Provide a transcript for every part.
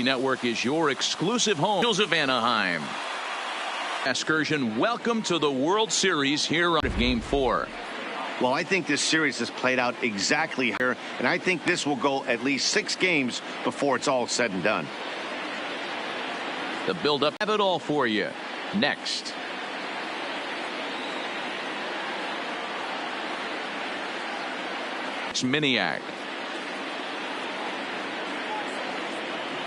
Network is your exclusive home of Anaheim. Excursion, welcome to the World Series here of Game 4. Well, I think this series has played out exactly here, and I think this will go at least 6 games before it's all said and done. The build-up, have it all for you next. It's Miniac.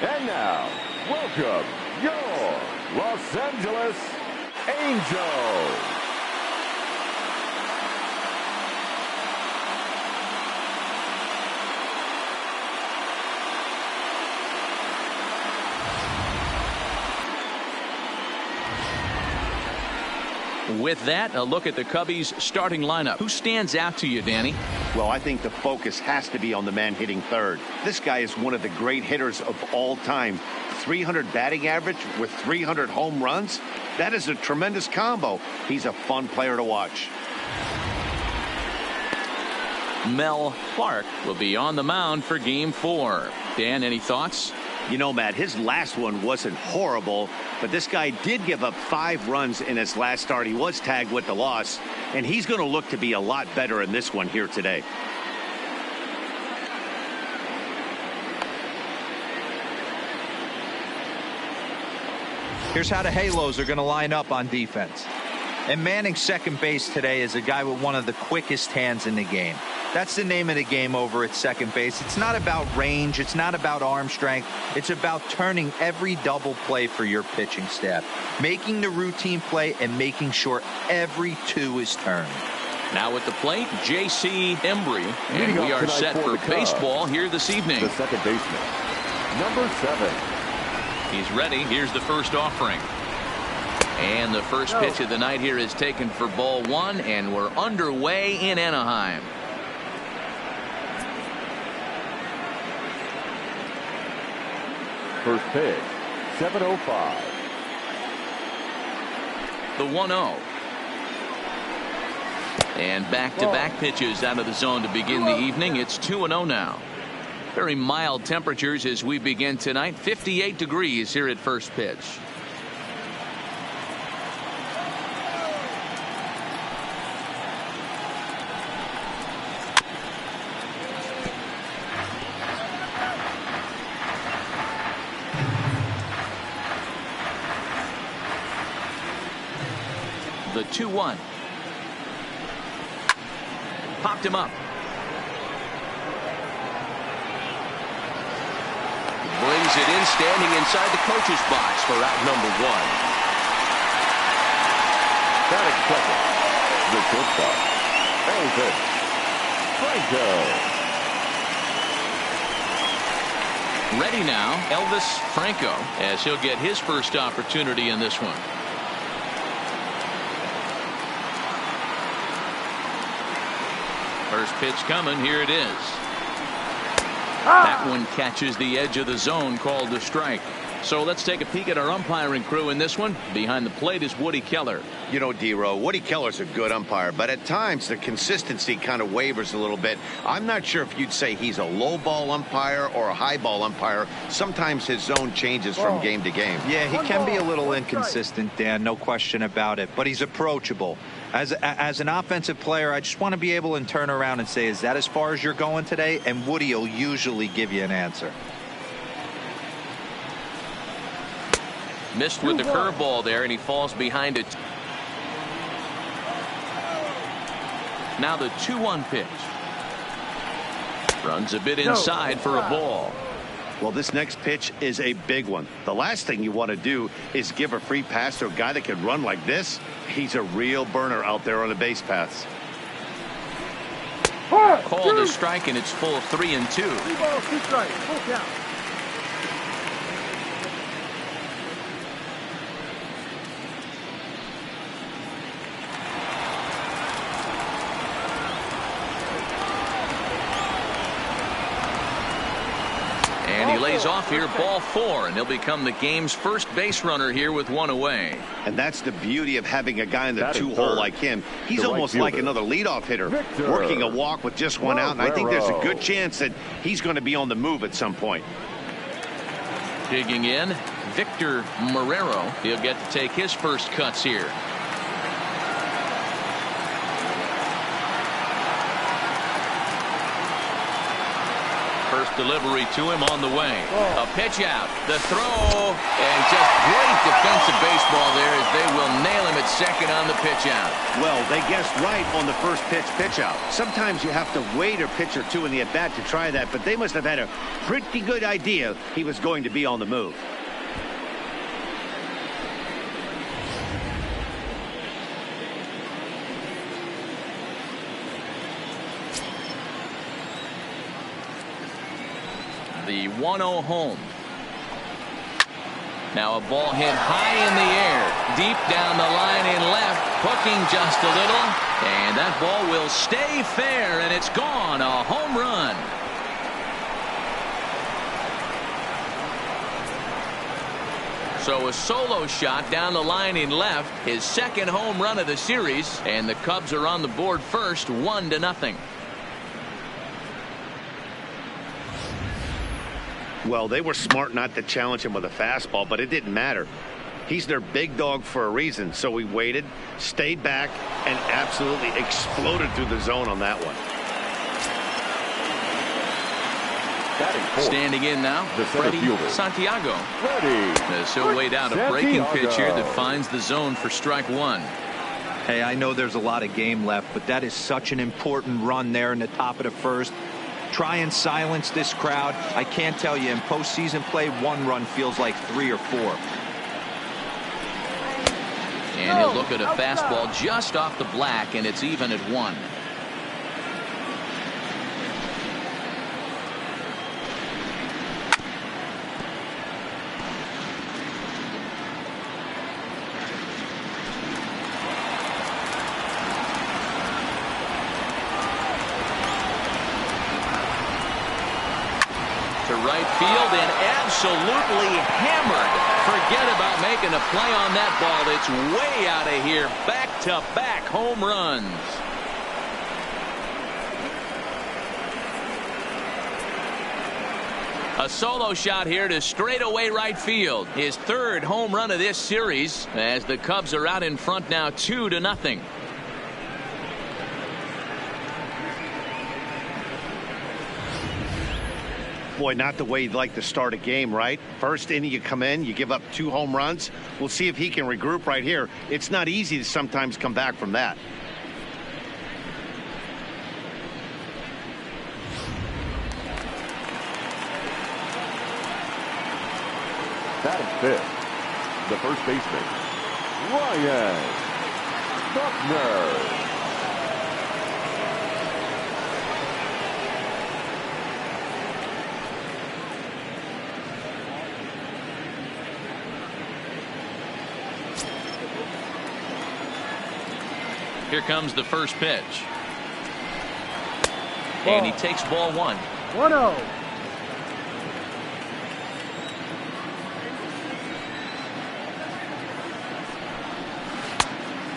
And now, welcome your Los Angeles Angels. With that, a look at the Cubbies' starting lineup. Who stands out to you, Danny? Well, I think the focus has to be on the man hitting third. This guy is one of the great hitters of all time. 300 batting average with 300 home runs. That is a tremendous combo. He's a fun player to watch. Mel Clark will be on the mound for Game 4. Dan, any thoughts? You know, Matt, his last one wasn't horrible, but this guy did give up 5 runs in his last start. He was tagged with the loss, and he's going to look to be a lot better in this one here today. Here's how the Halos are going to line up on defense. And manning second base today is a guy with one of the quickest hands in the game. That's the name of the game over at second base. It's not about range. It's not about arm strength. It's about turning every double play for your pitching staff, making the routine play and making sure every 2 is turned. Now at the plate, J.C. Embry, and we are set for baseball here this evening. The second baseman, number 7. He's ready. Here's the first offering. And the first pitch of the night here is taken for ball 1, and we're underway in Anaheim. First pitch, 7:05. The 1-0. And back-to-back pitches out of the zone to begin the evening. It's 2-0 now. Very mild temperatures as we begin tonight. 58 degrees here at first pitch. The 2-1. Popped him up. Brings it in, standing inside the coach's box for out number 1. Batting second, the shortstop, Elvis Franco. Ready now, Elvis Franco, as he'll get his first opportunity in this one. First pitch coming. Here it is. That one catches the edge of the zone, called a strike. So let's take a peek at our umpiring crew in this one. Behind the plate is Woody Keller. You know, D-Row, Woody Keller's a good umpire, but at times the consistency kind of wavers a little bit. I'm not sure if you'd say he's a low ball umpire or a high ball umpire. Sometimes his zone changes from game to game. Yeah, he can be a little inconsistent, Dan, no question about it, but he's approachable. As an offensive player, I just want to be able to turn around and say, is that as far as you're going today? And Woody will usually give you an answer. Missed with the curveball there, and he falls behind it. Now the 2-1 pitch. Runs a bit inside for a ball. Well, this next pitch is a big one. The last thing you want to do is give a free pass to a guy that can run like this. He's a real burner out there on the base paths. Called a strike, and it's full 3-2. 3 balls, 2 strikes, full count. And he lays off here, ball 4, and he'll become the game's first base runner here with 1 away. And that's the beauty of having a guy in the 2-hole like him. He's almost like another leadoff hitter, working a walk with just 1 out, and I think there's a good chance that he's going to be on the move at some point. Digging in, Victor Marrero. He'll get to take his first cuts here. First delivery to him on the way. A pitch out. The throw. And just great defensive baseball there as they will nail him at second on the pitch out. Well, they guessed right on the first pitch out. Sometimes you have to wait a pitch or two in the at-bat to try that, but they must have had a pretty good idea he was going to be on the move. The 1-0 home. Now a ball hit high in the air, deep down the line in left, hooking just a little, and that ball will stay fair, and it's gone. A home run. So a solo shot down the line in left, his second home run of the series, and the Cubs are on the board first, 1-0. Well, they were smart not to challenge him with a fastball, but it didn't matter. He's their big dog for a reason, so he waited, stayed back, and absolutely exploded through the zone on that one. Standing in now, Freddie Santiago. As he'll wait out a breaking pitch here that finds the zone for strike one. Hey, I know there's a lot of game left, but that is such an important run there in the top of the first. Try and silence this crowd. I can't tell you, in postseason play, one run feels like 3 or 4. And he'll look at a fastball just off the black, and it's even at 1. Right field and absolutely hammered. Forget about making a play on that ball. It's way out of here. Back-to-back home runs. A solo shot here to straightaway right field. His third home run of this series as the Cubs are out in front now 2-0. Boy, not the way you'd like to start a game, right? First inning, you come in, you give up 2 home runs. We'll see if he can regroup right here. It's not easy to sometimes come back from that. Batting fifth, the first baseman, Ryan Buckner. Here comes the first pitch. And he takes ball 1. 1-0.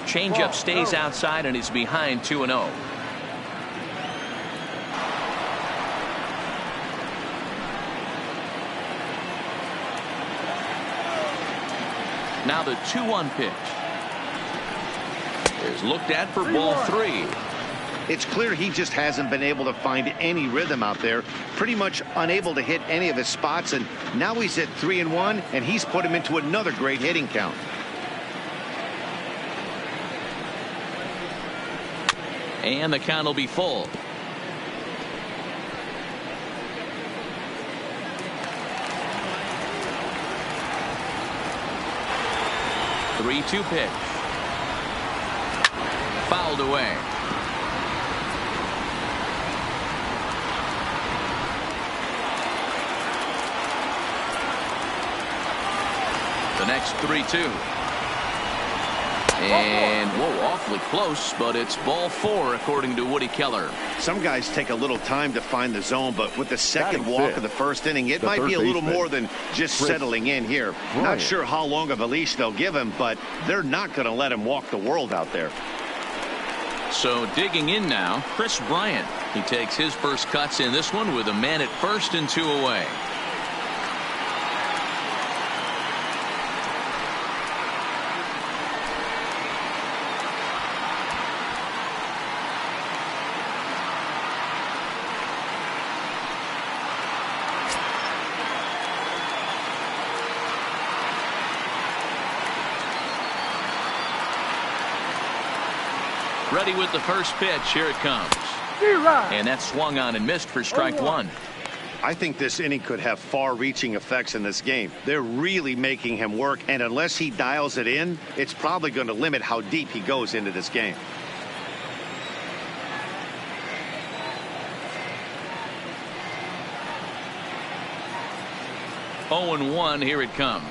Changeup stays outside and he's behind 2-0. Now the 2-1 pitch is looked at for ball 3. It's clear he just hasn't been able to find any rhythm out there. Pretty much unable to hit any of his spots, and now he's at 3-1, and he's put him into another great hitting count. And the count will be full. Three-two pitch. Fouled away. The next 3-2. And whoa, awfully close, but it's ball 4 according to Woody Keller. Some guys take a little time to find the zone, but with the second walk of the first inning, it might be a little more than just settling in here. Not sure how long of a leash they'll give him, but they're not going to let him walk the world out there. So digging in now, Chris Bryant. He takes his first cuts in this one with a man at first and 2 away. Ready with the first pitch. Here it comes. And that's swung on and missed for strike one. I think this inning could have far-reaching effects in this game. They're really making him work, and unless he dials it in, it's probably going to limit how deep he goes into this game. Oh and 1. Here it comes.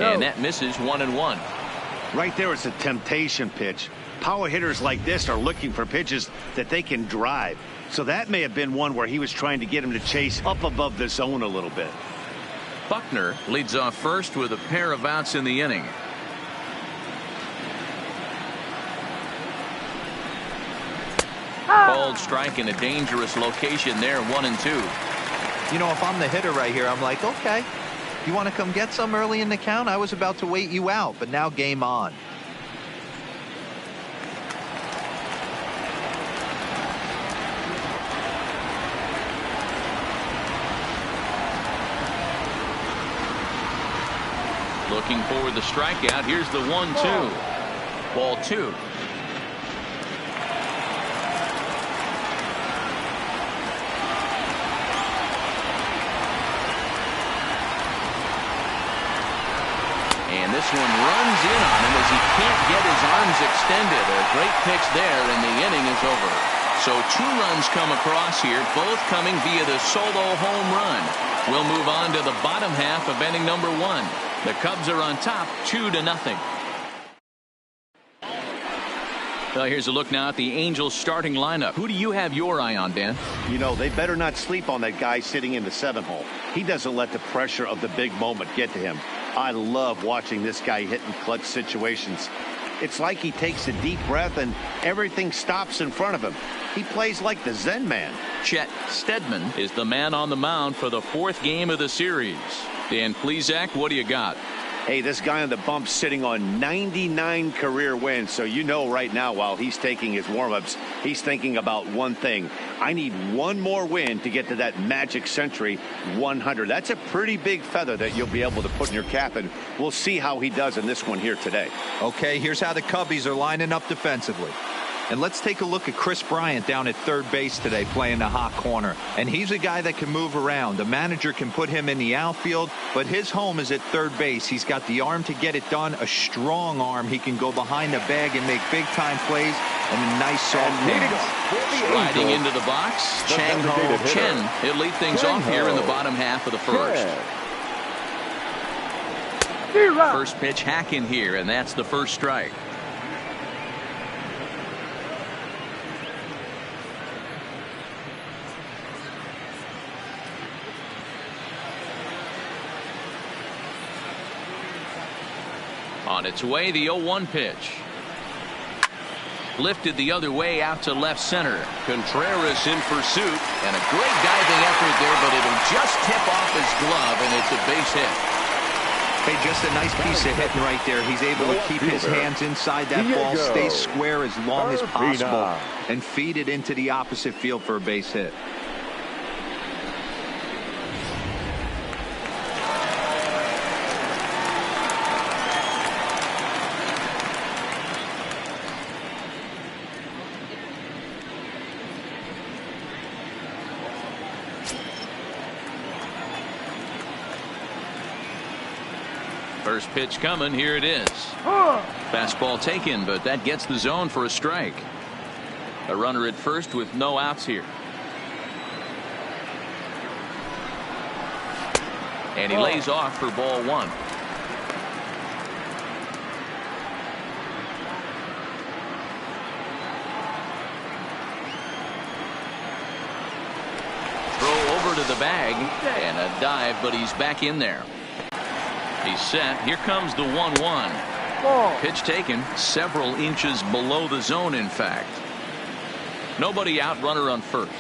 And that misses 1-1. Right there, it's a temptation pitch. Power hitters like this are looking for pitches that they can drive. So that may have been one where he was trying to get him to chase up above the zone a little bit. Buckner leads off first with a pair of outs in the inning. Called strike in a dangerous location there, 1-2. You know, if I'm the hitter right here, I'm like, okay, you want to come get some early in the count? I was about to wait you out, but now game on. Looking for the strikeout. Here's the 1-2. Ball 2. And this one runs in on him as he can't get his arms extended. A great pitch there, and the inning is over. So 2 runs come across here, both coming via the solo home run. We'll move on to the bottom half of inning number 1. The Cubs are on top 2-0. Well, here's a look now at the Angels starting lineup. Who do you have your eye on, Dan? You know, they better not sleep on that guy sitting in the 7-hole. He doesn't let the pressure of the big moment get to him. I love watching this guy hit in clutch situations. It's like he takes a deep breath and everything stops in front of him. He plays like the Zen man. Chet Steadman is the man on the mound for the 4th game of the series. Dan Plesac, what do you got? Hey, this guy on the bump sitting on 99 career wins. So you know right now while he's taking his warm-ups, he's thinking about one thing. I need one more win to get to that magic century 100. That's a pretty big feather that you'll be able to put in your cap, and we'll see how he does in this one here today. Okay, here's how the Cubbies are lining up defensively. And let's take a look at Chris Bryant down at third base today playing the hot corner. And he's a guy that can move around. The manager can put him in the outfield, but his home is at third base. He's got the arm to get it done, a strong arm. He can go behind the bag and make big-time plays and a nice soft hands. Striding into the box, Chang-Ho Chen. He'll lead things off here in the bottom half of the first. First pitch hack in here, and that's the first strike. On its way, the 0-1 pitch. Lifted the other way out to left center. Contreras in pursuit. And a great diving effort there, but it'll just tip off his glove, and it's a base hit. Hey, just a nice piece of hitting right there. He's able to keep his hands inside that ball, stay square as long as possible, and feed it into the opposite field for a base hit. First pitch coming. Here it is. Fastball taken, but that gets the zone for a strike. A runner at first with no outs here. And he lays off for ball 1. Throw over to the bag and a dive, but he's back in there. He's set. Here comes the 1-1. Pitch taken several inches below the zone, in fact. Nobody out, runner on first.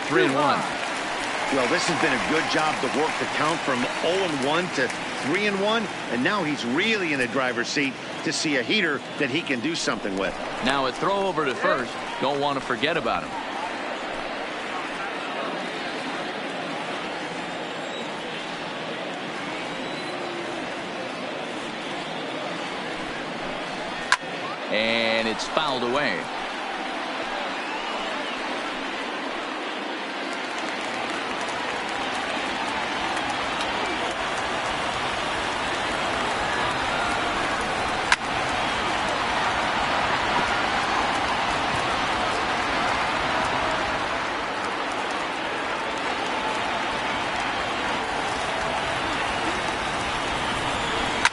Three and 1. Well, this has been a good job to work the count from 0-1 to 3-1, and now he's really in the driver's seat to see a heater that he can do something with. Now a throw over to first. Don't want to forget about him. and it's fouled away.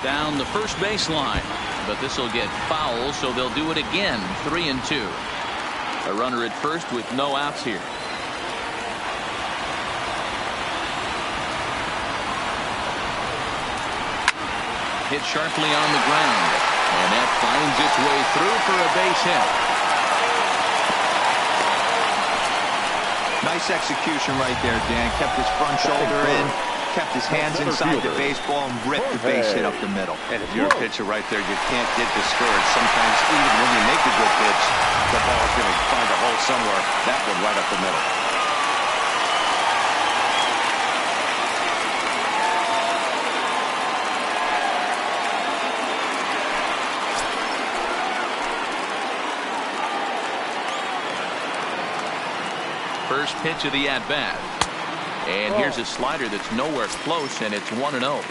Down the first baseline, but this will get foul, so they'll do it again. 3-2. A runner at first with no outs here. Hit sharply on the ground, and that finds its way through for a base hit. Nice execution right there, Dan. Kept his front shoulder in, kept his hands inside the baseball, and ripped the base hit up the middle. And if you're a pitcher right there, you can't get discouraged. Sometimes even when you make a good pitch, the ball's going to find a hole somewhere. That one right up the middle. First pitch of the at-bat. And here's a slider that's nowhere close, and it's 1-0.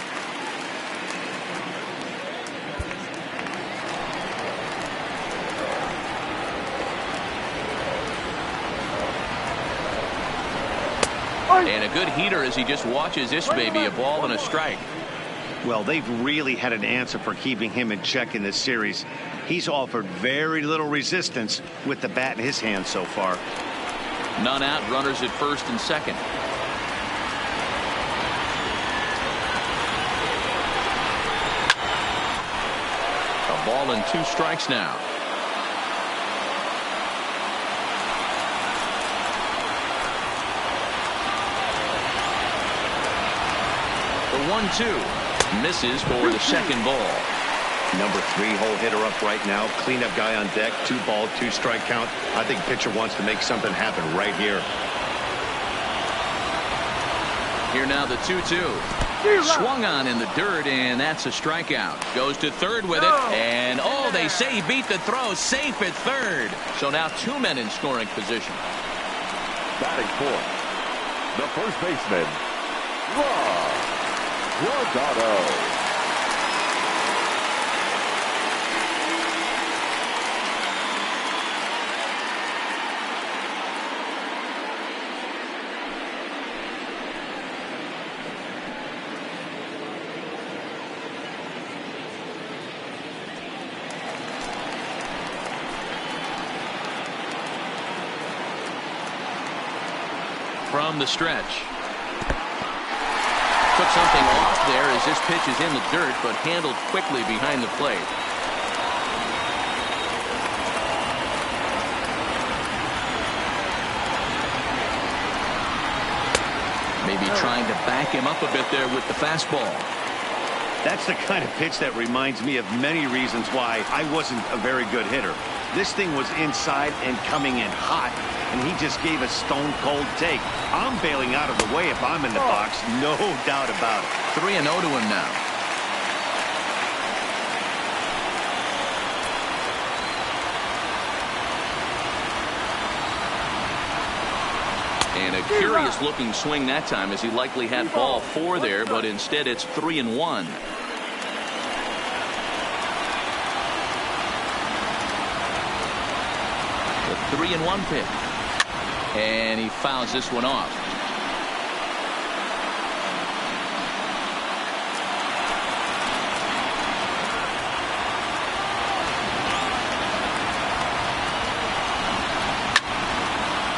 And a good heater as he just watches this baby, a ball and a strike. Well, they've really had an answer for keeping him in check in this series. He's offered very little resistance with the bat in his hand so far. None out, runners at first and second. A ball and 2 strikes now. The 1-2 misses for the second ball. Number 3 hole hitter up right now. Cleanup guy on deck. 2 ball, 2 strike count. I think pitcher wants to make something happen right here. Here now the 2-2. Swung on in the dirt, and that's a strikeout. Goes to third with it, and oh, they say he beat the throw. Safe at third. So now 2 men in scoring position. Batting fourth, the first baseman, Guardado. From the stretch. Took something off there as this pitch is in the dirt, but handled quickly behind the plate. Maybe trying to back him up a bit there with the fastball. That's the kind of pitch that reminds me of many reasons why I wasn't a very good hitter. This thing was inside and coming in hot, and he just gave a stone-cold take. I'm bailing out of the way if I'm in the box, no doubt about it. 3-0 to him now. And a curious-looking swing that time, as he likely had ball 4 there, but instead it's 3-1. The 3-1 pitch. And he fouls this one off.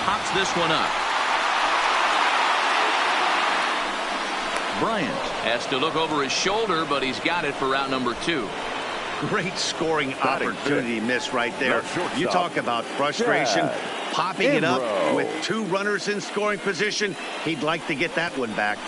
Pops this one up. Bryant has to look over his shoulder, but he's got it for out number 2. Great scoring opportunity miss right there. You talk about frustration. Popping it up with 2 runners in scoring position. He'd like to get that one back.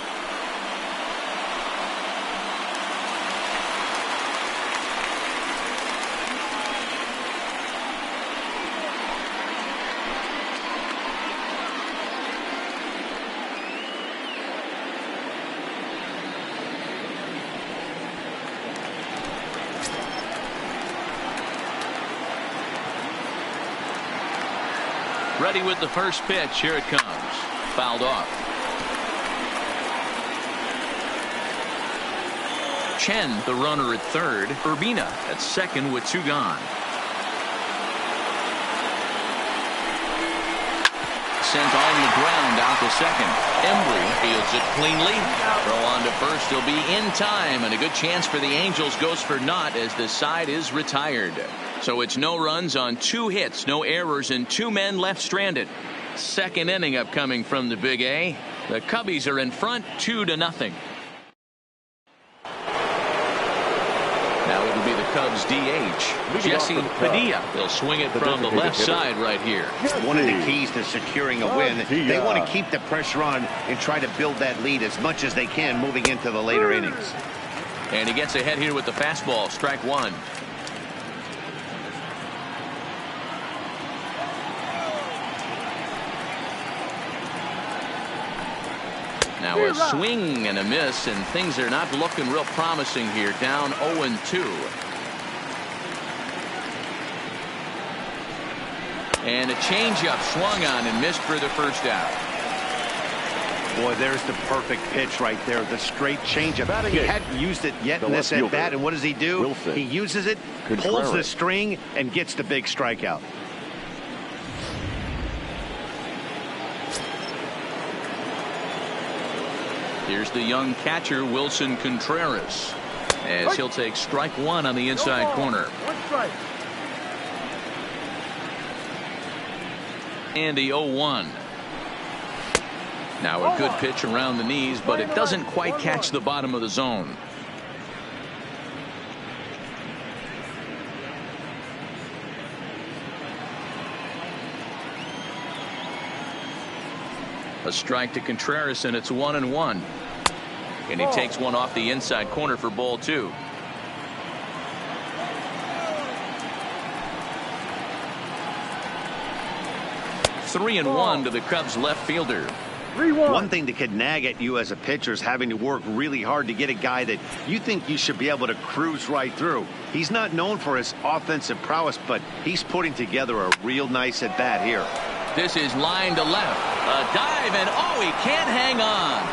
Ready with the first pitch. Here it comes. Fouled off. Chen, the runner at third. Urbina at second with 2 gone. Sent on the ground out to second. Embry fields it cleanly. Throw on to first. He'll be in time, and a good chance for the Angels goes for naught as the side is retired. So it's no runs on 2 hits, no errors, and 2 men left stranded. Second inning upcoming from the Big A. The Cubbies are in front 2-0. Now it'll be the Cubs DH, Jesse Padilla. They'll swing it from the left side right here. One of the keys to securing a win, they want to keep the pressure on and try to build that lead as much as they can moving into the later innings. And he gets ahead here with the fastball. Strike 1. Now a swing and a miss, and things are not looking real promising here. Down 0-2. And a changeup swung on and missed for the first out. Boy, there's the perfect pitch right there. The straight changeup. He hadn't used it yet in this at bat, and what does he do? Wilson. He uses it, pulls the string, and gets the big strikeout. Here's the young catcher, Wilson Contreras, as he'll take strike 1 on the inside corner. 1 strike. And the 0-1. Now a good pitch around the knees, but it doesn't quite catch the bottom of the zone. A strike to Contreras, and it's 1-1. And he takes one off the inside corner for ball 2. Three and 1 to the Cubs left fielder. 3-1. One thing that could nag at you as a pitcher is having to work really hard to get a guy that you think you should be able to cruise right through. He's not known for his offensive prowess, but he's putting together a real nice at bat here. This is line to left. A dive, and oh, he can't hang on.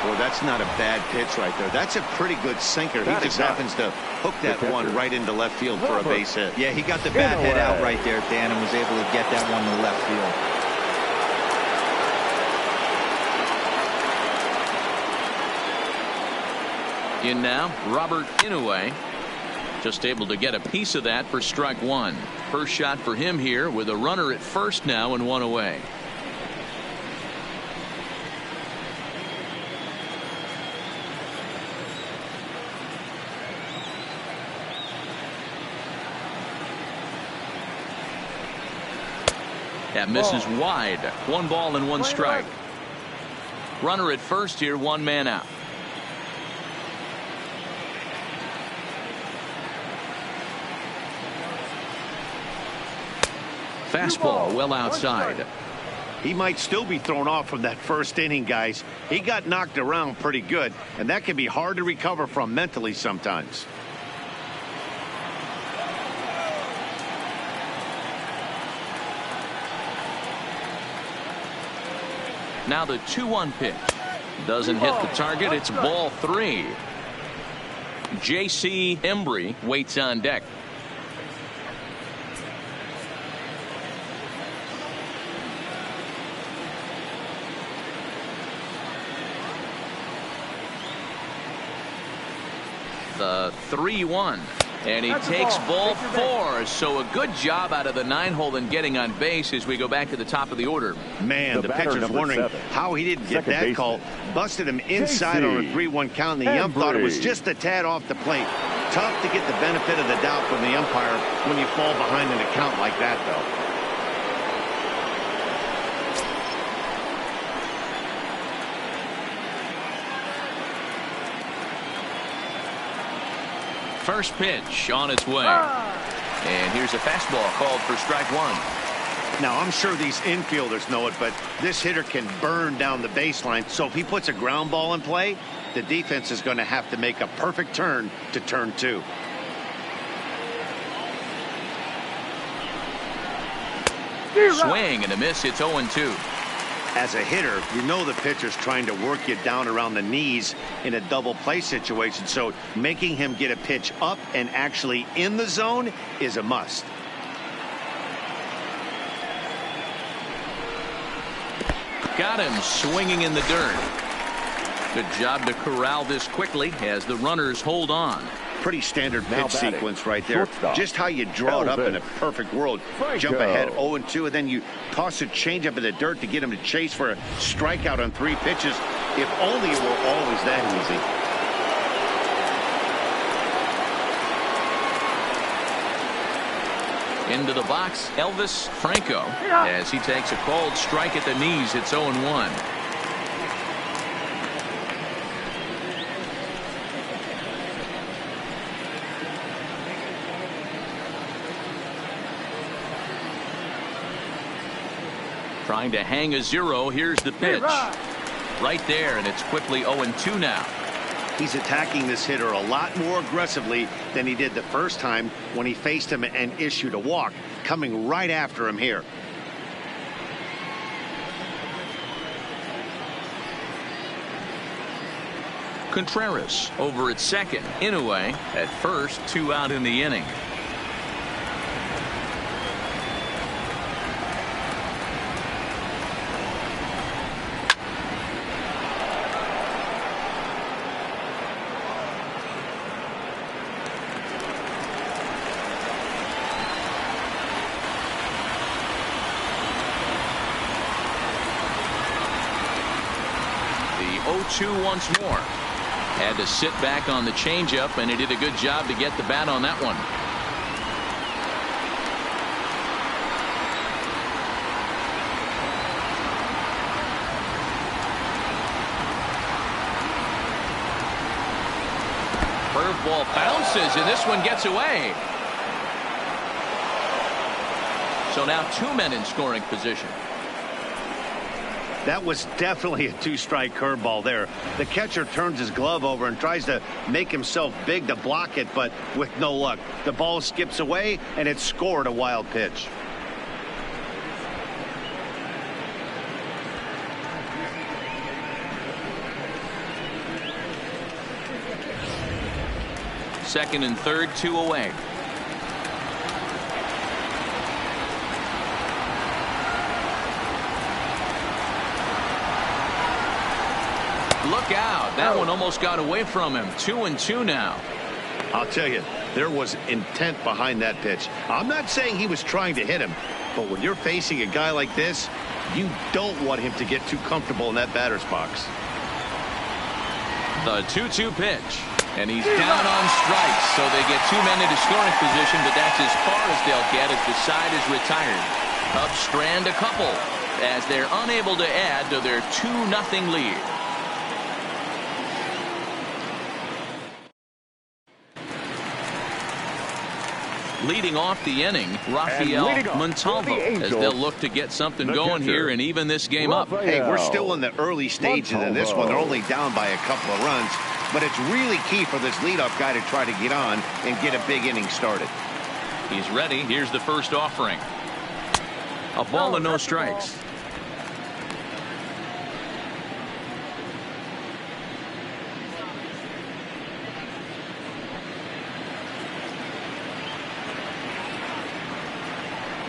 Well, that's not a bad pitch right there. That's a pretty good sinker. He just happens to hook that one right into left field for a base hit. Yeah, he got the bat head out right there, Dan, and was able to get that one to left field. In now, Robert Inoue. Just able to get a piece of that for strike 1. First shot for him here with a runner at first now and 1 away. That misses wide. 1 ball and 1 strike. Runner at first here, 1 man out. Fastball well outside. He might still be thrown off from that first inning, guys. He got knocked around pretty good, and that can be hard to recover from mentally sometimes. Now the 2-1 pitch. Doesn't hit the target. It's ball 3. J.C. Embry waits on deck. The 3-1. And he takes ball 4. So a good job out of the 9-hole in getting on base as we go back to the top of the order. Man, the pitcher's wondering how he didn't get that call. Busted him inside on a 3-1 count. The ump thought it was just a tad off the plate. Tough to get the benefit of the doubt from the umpire when you fall behind in a count like that, though. First pitch on its way. And here's a fastball called for strike 1. Now, I'm sure these infielders know it, but this hitter can burn down the baseline. So if he puts a ground ball in play, the defense is going to have to make a perfect turn to turn 2. Swing and a miss. It's 0-2. As a hitter, you know the pitcher's trying to work you down around the knees in a double play situation, so making him get a pitch up and actually in the zone is a must. Got him swinging in the dirt. Good job to corral this quickly as the runners hold on. Pretty standard Now pitch batting, sequence right there. shortstop, Just how you draw it up in a perfect world. Jump ahead 0-2, and then you toss a changeup in the dirt to get him to chase for a strikeout on 3 pitches. If only it were always that easy. Into the box, Elvis Franco, as he takes a called strike at the knees. It's 0-1. Trying to hang a 0. Here's the pitch. Right there, and it's quickly 0-2 now. He's attacking this hitter a lot more aggressively than he did the first time when he faced him and issued a walk, coming right after him here. Contreras over at second. Inoue at first. 2 out in the inning. The 0-2 once more. Had to sit back on the changeup, and he did a good job to get the bat on that one. Curveball bounces, and this one gets away. So now 2 men in scoring position. That was definitely a 2-strike curveball there. The catcher turns his glove over and tries to make himself big to block it, but with no luck. The ball skips away, and it's scored a wild pitch. Second and third, 2 away. Look out. That one almost got away from him. 2-2 now. I'll tell you, there was intent behind that pitch. I'm not saying he was trying to hit him, but when you're facing a guy like this, you don't want him to get too comfortable in that batter's box. The 2-2 pitch. And he's down on strikes, so they get 2 men into scoring position, but that's as far as they'll get as the side is retired. Cubs strand a couple as they're unable to add to their 2-0 lead. Leading off the inning, Rafael Montalvo, as they'll look to get something going here and even this game up. Hey, we're still in the early stages of this one. They're only down by a couple of runs, but it's really key for this leadoff guy to try to get on and get a big inning started. He's ready. Here's the first offering. A ball and no strikes.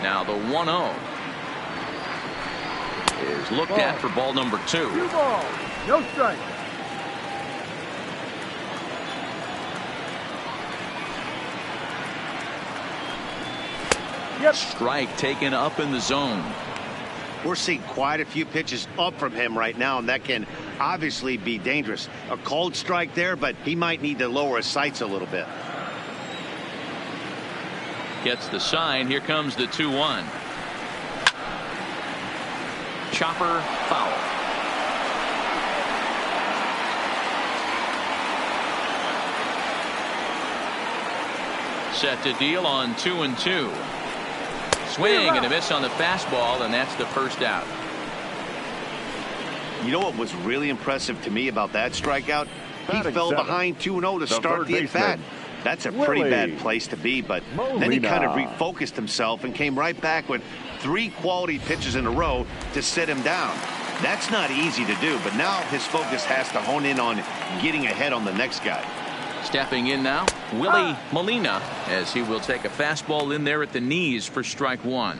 Now the 1-0 is looked at for ball number 2. 2 balls, no strike. Strike taken up in the zone. We're seeing quite a few pitches up from him right now, and that can obviously be dangerous. A called strike there, but he might need to lower his sights a little bit. Gets the sign. Here comes the 2-1. Chopper foul. Set to deal on 2-2. Swing and a miss on the fastball, and that's the first out. You know what was really impressive to me about that strikeout? He Batting fell 7. behind 2-0 to start the baseman, at-bat. That's a pretty Willie bad place to be, but then he kind of refocused himself and came right back with 3 quality pitches in a row to set him down. That's not easy to do, but now his focus has to hone in on getting ahead on the next guy. Stepping in now, Willie Molina, as he will take a fastball in there at the knees for strike 1.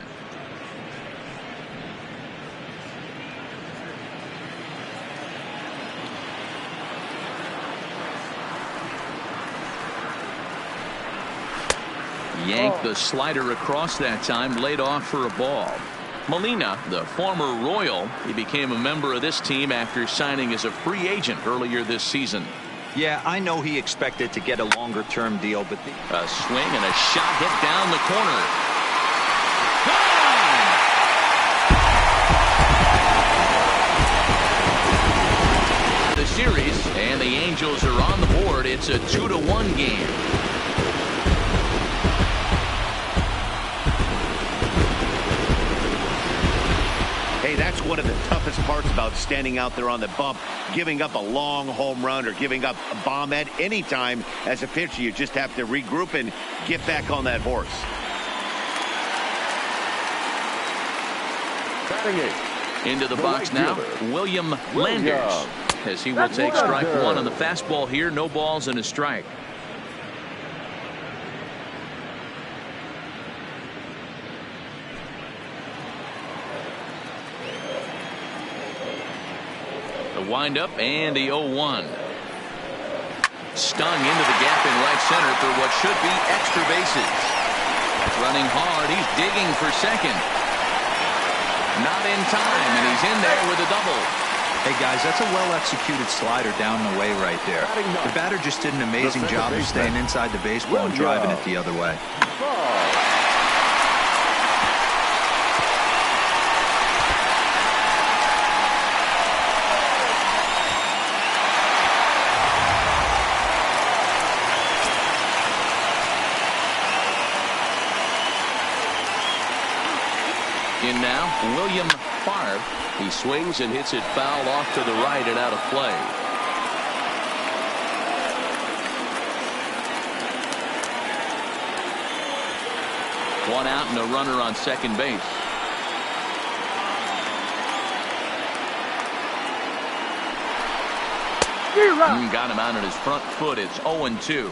Yanked the slider across that time, laid off for a ball. Molina, the former Royal, he became a member of this team after signing as a free agent earlier this season. Yeah, I know he expected to get a longer-term deal, but a swing and a shot hit down the corner. Gone! The series, and the Angels are on the board. It's a 2-1 game. Hey, that's one of the toughest parts about standing out there on the bump. Giving up a long home run or giving up a bomb at any time as a pitcher. You just have to regroup and get back on that horse. Into the box now, William Landers, as he will take strike 1 on the fastball here. No balls and a strike. Windup and the 0-1. Stung into the gap in right center for what should be extra bases. Running hard, he's digging for second. Not in time, and he's in there with a double. Hey guys, that's a well-executed slider down the way right there. The batter just did an amazing job of staying inside the baseball and driving it the other way. In now, William Favre. He swings and hits it foul off to the right and out of play. One out and a runner on second base. Got him out on his front foot. It's 0-2.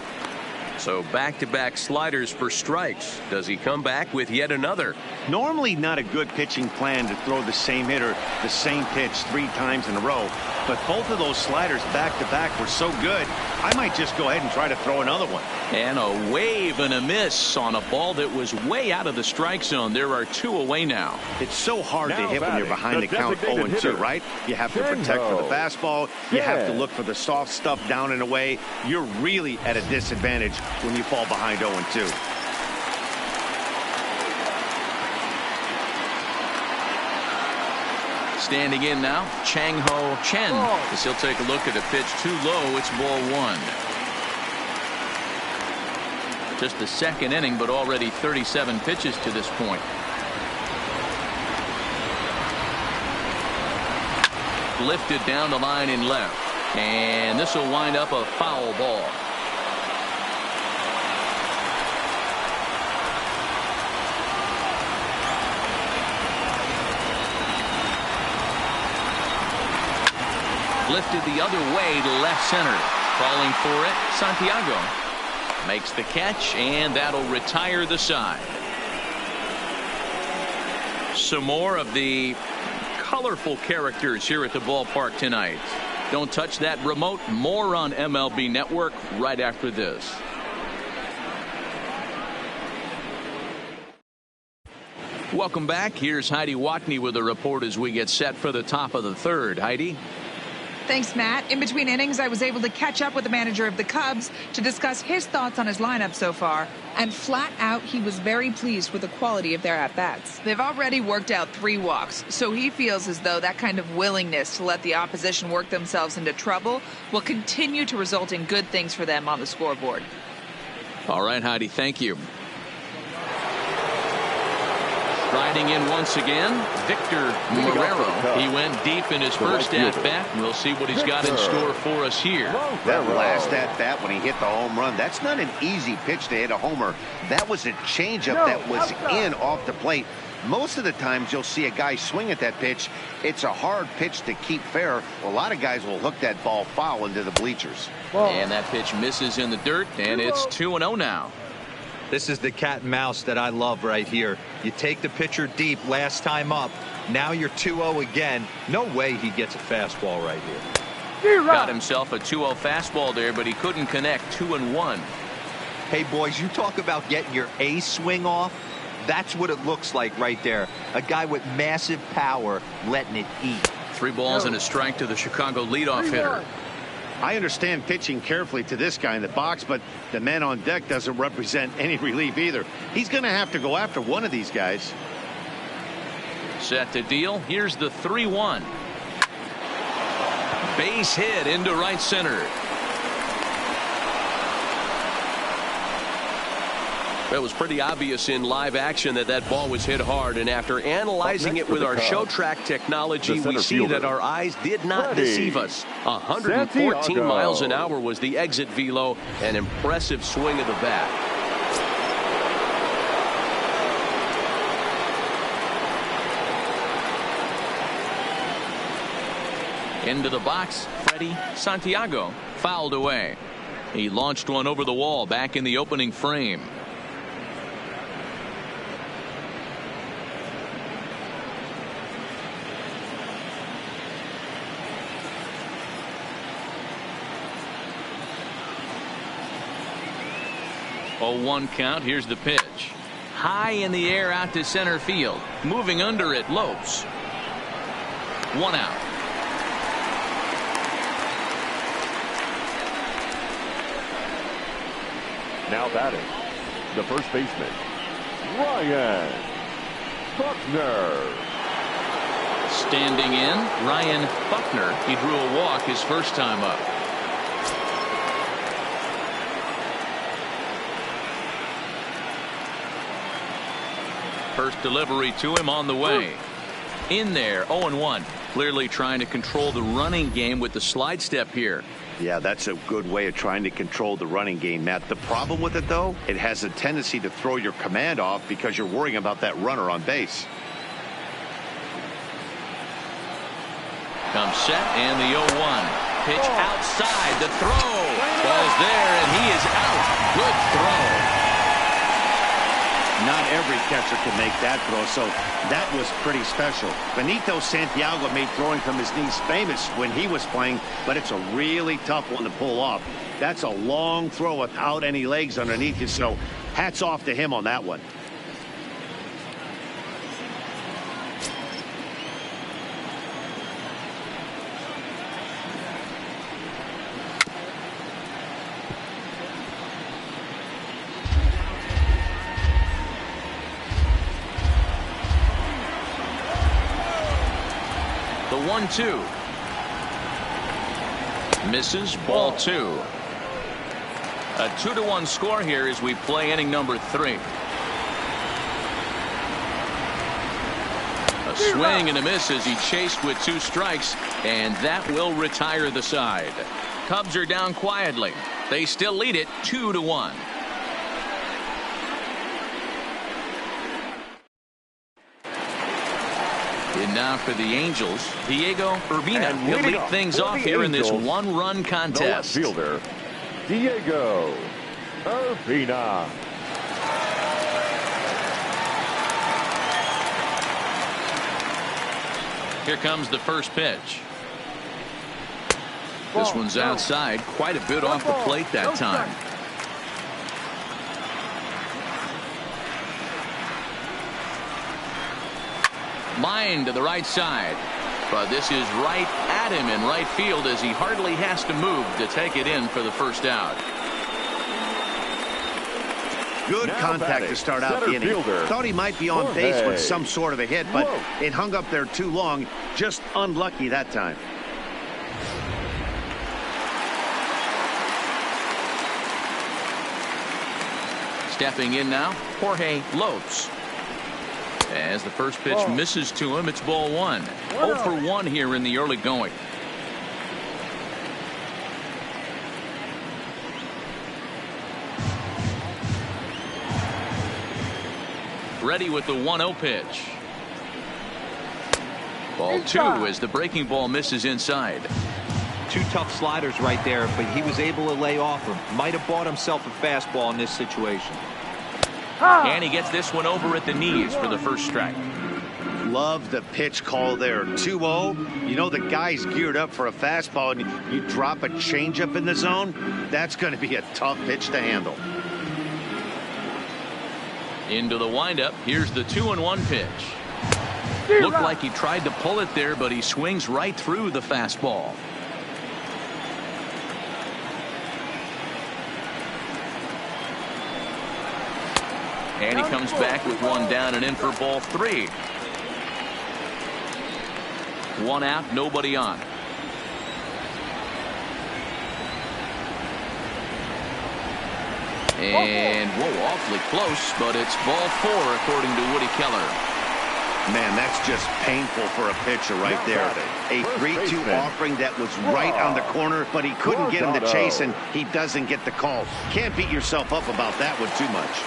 So back-to-back sliders for strikes. Does he come back with yet another? Normally not a good pitching plan to throw the same hitter the same pitch 3 times in a row, but both of those sliders back-to-back were so good, I might just go ahead and try to throw another one. And a wave and a miss on a ball that was way out of the strike zone. There are 2 away now. It's so hard to hit when you're behind the count 0-2, right? You have to protect for the fastball. You have to look for the soft stuff down and away. You're really at a disadvantage when you fall behind 0-2. Standing in now, Chang-Ho Chen, as he'll take a look at a pitch too low. It's ball 1. Just the second inning, but already 37 pitches to this point. Lifted down the line in left, and this will wind up a foul ball. Lifted the other way to left center. Calling for it, Santiago makes the catch, and that'll retire the side. Some more of the colorful characters here at the ballpark tonight. Don't touch that remote. More on MLB Network right after this. Welcome back. Here's Heidi Watney with a report as we get set for the top of the third. Heidi. Thanks, Matt. In between innings, I was able to catch up with the manager of the Cubs to discuss his thoughts on his lineup so far. And flat out, he was very pleased with the quality of their at-bats. They've already worked out 3 walks, so he feels as though that kind of willingness to let the opposition work themselves into trouble will continue to result in good things for them on the scoreboard. All right, Heidi, thank you. Riding in once again, Victor Marrero. He went deep in his first at-bat. We'll see what he's got in store for us here. That last at-bat when he hit the home run, that's not an easy pitch to hit a homer. That was a changeup that was in off the plate. Most of the times you'll see a guy swing at that pitch. It's a hard pitch to keep fair. A lot of guys will hook that ball foul into the bleachers. And that pitch misses in the dirt, and it's 2-0 now. This is the cat and mouse that I love right here. You take the pitcher deep last time up. Now you're 2-0 again. No way he gets a fastball right here. Got himself a 2-0 fastball there, but he couldn't connect. 2-1. Hey, boys, you talk about getting your A swing off. That's what it looks like right there. A guy with massive power letting it eat. 3 balls and a strike to the Chicago leadoff hitter. I understand pitching carefully to this guy in the box, but the man on deck doesn't represent any relief either. He's going to have to go after one of these guys. Set to deal. Here's the 3-1. Base hit into right center. It was pretty obvious in live action that ball was hit hard, and after analyzing it with our show track technology, we see that our eyes did not deceive us. 114 miles an hour was the exit velo, an impressive swing of the bat. Into the box, Freddie Santiago fouled away. He launched one over the wall back in the opening frame. Oh, 1 count. Here's the pitch. High in the air out to center field. Moving under it, Lopes. 1 out. Now batting, the first baseman, Ryan Buckner. Standing in, Ryan Buckner. He drew a walk his first time up. First delivery to him on the way. In there, 0-1. Clearly trying to control the running game with the slide step here. Yeah, that's a good way of trying to control the running game, Matt. The problem with it, though, it has a tendency to throw your command off because you're worrying about that runner on base. Comes set, and the 0-1. Pitch outside. The throw. Ball's there, and he is out. Good throw. Not every catcher can make that throw, so that was pretty special. Benito Santiago made throwing from his knees famous when he was playing, but it's a really tough one to pull off. That's a long throw without any legs underneath it, so hats off to him on that one. The 1-2. Misses, ball 2. A 2-1 score here as we play inning number 3. A swing and a miss as he chased with 2 strikes, and that will retire the side. Cubs are down quietly. They still lead it 2-1. And now for the Angels, Diego Urbina. He'll lead things off here in this 1-run contest. The left fielder, Diego Urbina. Here comes the first pitch. This one's outside, quite a bit off the plate that time. Line to the right side, but this is right at him in right field as he hardly has to move to take it in for the first out. Good contact to start out the inning. Thought he might be on base with some sort of a hit, but it hung up there too long. Just unlucky that time. Stepping in now, Jorge Lopes. As the first pitch misses to him, it's ball 1. 0 for 1 here in the early going. Ready with the 1-0 pitch. Ball 2 as the breaking ball misses inside. 2 tough sliders right there, but he was able to lay off them. Might have bought himself a fastball in this situation. And he gets this one over at the knees for the first strike. Love the pitch call there. 2-0. You know the guy's geared up for a fastball, and you drop a changeup in the zone. That's going to be a tough pitch to handle. Into the windup. Here's the 2-1 pitch. Looked like he tried to pull it there, but he swings right through the fastball. And he comes back with one down and in for ball 3. 1 out, nobody on. And whoa, awfully close, but it's ball 4 according to Woody Keller. Man, that's just painful for a pitcher right there. A 3-2 offering that was right on the corner, but he couldn't get him to chase, and he doesn't get the call. Can't beat yourself up about that one too much.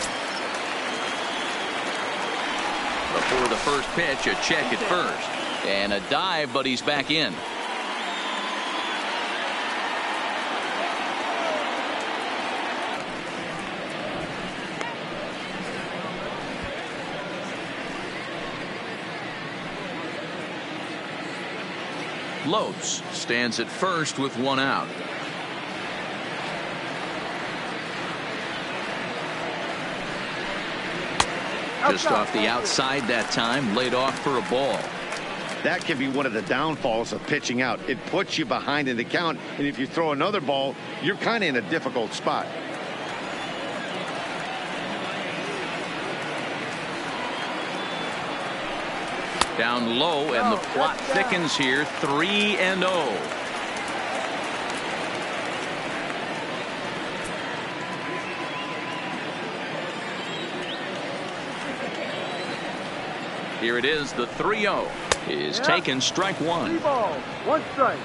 Before the first pitch, a check at first. And a dive, but he's back in. Lopes stands at first with 1 out. Just off the outside that time, laid off for a ball. That can be one of the downfalls of pitching out. It puts you behind in the count, and if you throw another ball, you're kind of in a difficult spot. Down low, and the plot thickens here. 3-0. Here it is. The 3-0 is taken. Strike 1. 3 balls, 1 strike.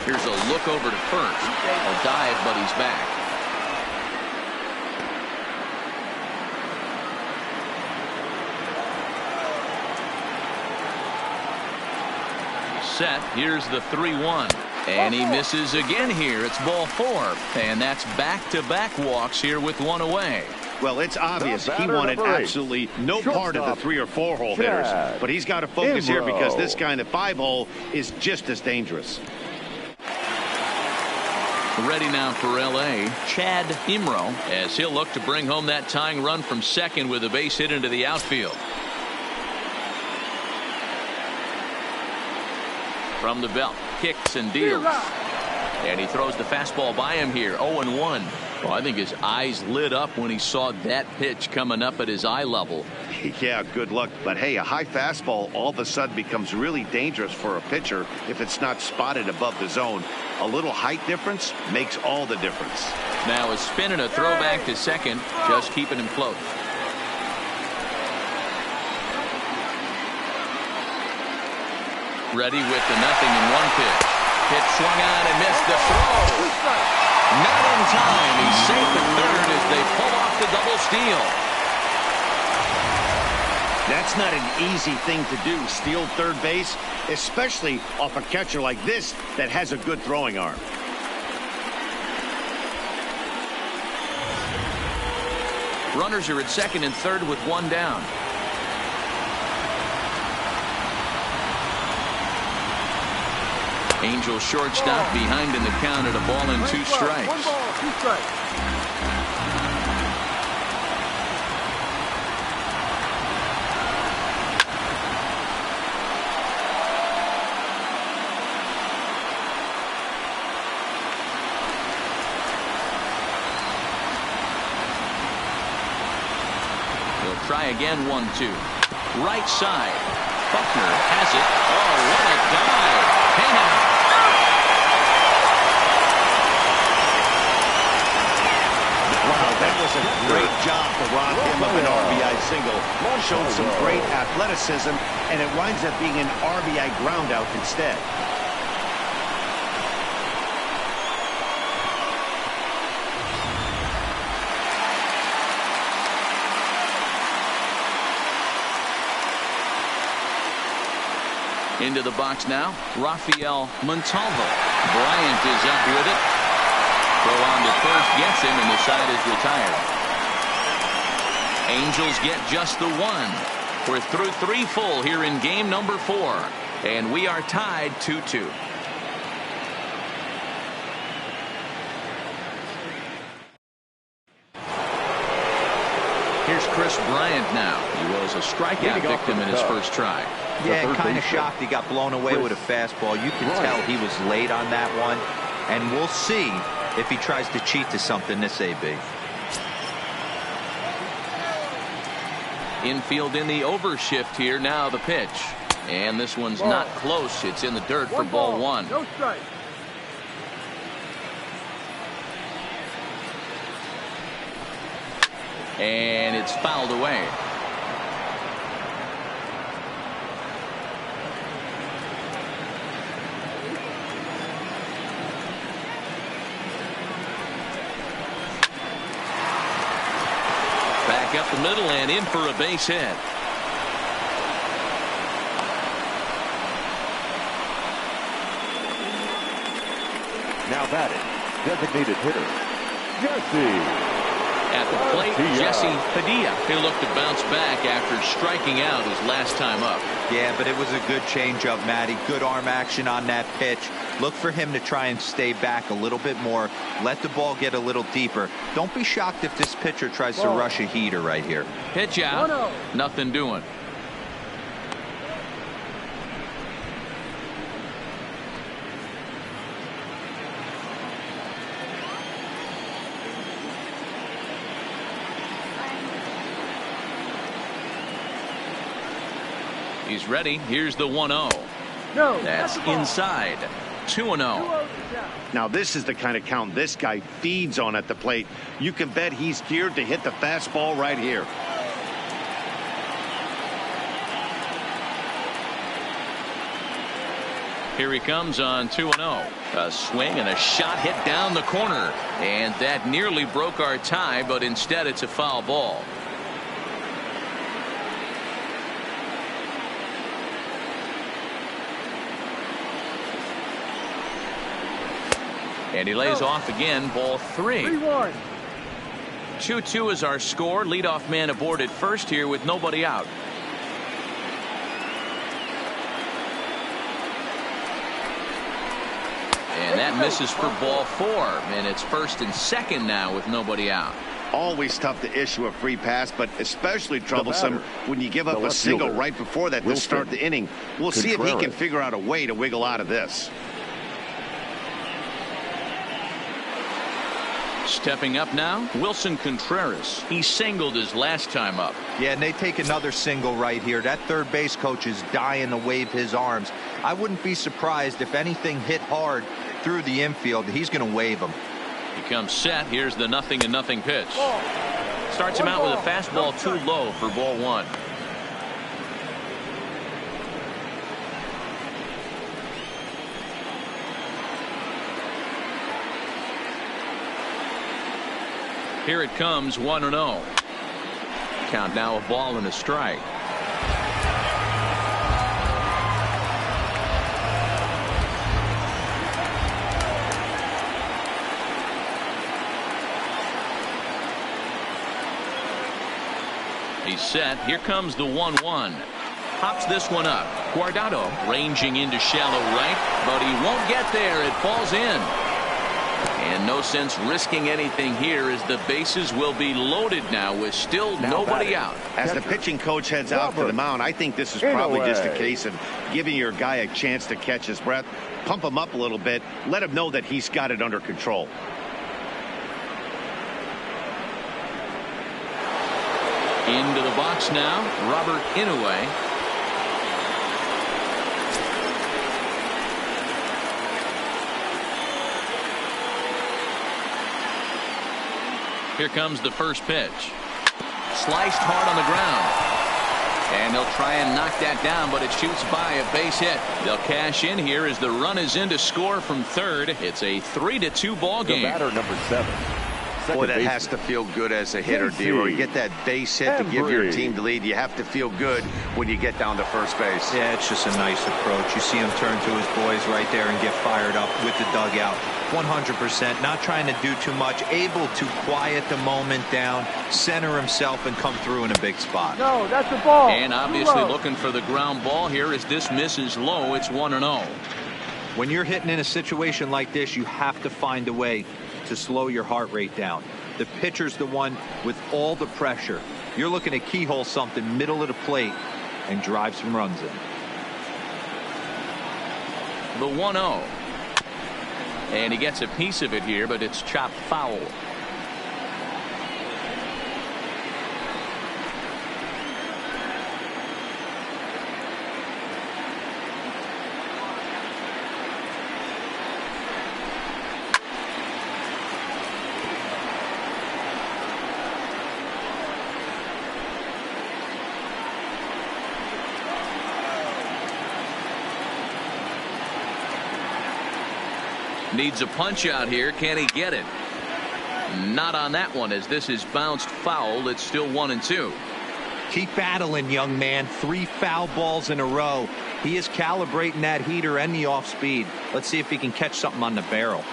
Here's a look over to first. A dive, but he's back. Set. Here's the 3-1. And he misses again here. It's ball 4. And that's back-to-back walks here with 1 away. Well, it's obvious he wanted absolutely no part of the 3 or 4 hole hitters. But he's got to focus here because this kind of 5 hole is just as dangerous. Ready now for L.A., Chad Imro, as he'll look to bring home that tying run from second with a base hit into the outfield. From the belt, kicks and deals. And he throws the fastball by him here, 0-1. Well, I think his eyes lit up when he saw that pitch coming up at his eye level. Yeah, good luck. But hey, a high fastball all of a sudden becomes really dangerous for a pitcher if it's not spotted above the zone. A little height difference makes all the difference. Now a spin and a throwback to second, just keeping him close. Ready with the 0-1 pitch. Pitch swung on and missed the throw. Not in time. He's safe at third as they pull off the double steal. That's not an easy thing to do, steal third base, especially off a catcher like this that has a good throwing arm. Runners are at second and third with 1 down. Angel shortstop behind in the count at a ball and 2 strikes. 1 ball, 2 strikes. He'll try again, 1-2. Right side. Buckner has it. Oh, what a dive. Hang on. Wow, that was a great job to rob him of an RBI single. Showed some great athleticism, and it winds up being an RBI groundout instead. Into the box now, Rafael Montalvo. Bryant is up with it. Throw on to first gets him, and the side is retired. Angels get just the one. We're through 3 full here in game number 4, and we are tied 2-2. Here's Chris Bryant now. He was a strikeout victim in his first try. Yeah, kind of shocked he got blown away with a fastball. You can tell he was late on that one, and we'll see if he tries to cheat to something this AB. Infield in the overshift here. Now the pitch. And this one's not close. It's in the dirt for ball 1. No strike. And it's fouled away. Back up the middle and in for a base hit. Now batting, designated hitter, Jesse. At the plate, Jesse Padilla. He'll look to bounce back after striking out his last time up. Yeah, but it was a good changeup, Matty. Good arm action on that pitch. Look for him to try and stay back a little bit more. Let the ball get a little deeper. Don't be shocked if this pitcher tries to rush a heater right here. Pitch out. Nothing doing. He's ready. Here's the 1-0. No, that's inside. 2-0. Now this is the kind of count this guy feeds on at the plate. You can bet he's geared to hit the fastball right here. Here he comes on 2-0. A swing and a shot hit down the corner. And that nearly broke our tie, but instead it's a foul ball. And he lays off again, ball 3. 3-1. 2-2 is our score. Leadoff man aboard at first here with nobody out. And that misses for ball 4. And it's first and second now with nobody out. Always tough to issue a free pass, but especially troublesome when you give up a single right before that to start the inning. We'll see if he can figure out a way to wiggle out of this. Stepping up now, Wilson Contreras. He singled his last time up. Yeah, and they take another single right here. That third base coach is dying to wave his arms. I wouldn't be surprised if anything hit hard through the infield. He's going to wave them. He comes set. Here's the 0-0 pitch. Starts him out with a fastball too low for ball 1. Here it comes, 1-0. Count now, a ball and a strike. He's set. Here comes the 1-1. Pops this one up. Guardado ranging into shallow right, but he won't get there. It falls in. And no sense risking anything here as the bases will be loaded now with still nobody out. As the pitching coach heads out to the mound, I think this is probably just a case of giving your guy a chance to catch his breath, pump him up a little bit, let him know that he's got it under control. Into the box now, Robert Inouye. Here comes the first pitch. Sliced hard on the ground. And they'll try and knock that down, but it shoots by a base hit. They'll cash in here as the run is in to score from third. It's a 3-2 ball game. The batter, number 7. Boy, that has to feel good as a hitter, D-Roy. You get that base hit to give your team the lead. You have to feel good when you get down to first base. Yeah, it's just a nice approach. You see him turn to his boys right there and get fired up with the dugout. 100%, not trying to do too much, able to quiet the moment down, center himself, and come through in a big spot. No, that's a ball. And obviously looking for the ground ball here as this misses low. It's 1-0. When you're hitting in a situation like this, you have to find a way to slow your heart rate down. The pitcher's the one with all the pressure. You're looking to keyhole something middle of the plate and drive some runs in. The 1-0. And he gets a piece of it here, but it's chopped foul. Needs a punch out here. Can he get it? Not on that one, as this is bounced foul. It's still 1-2. Keep battling, young man. 3 foul balls in a row. He is calibrating that heater and the off speed. Let's see if he can catch something on the barrel.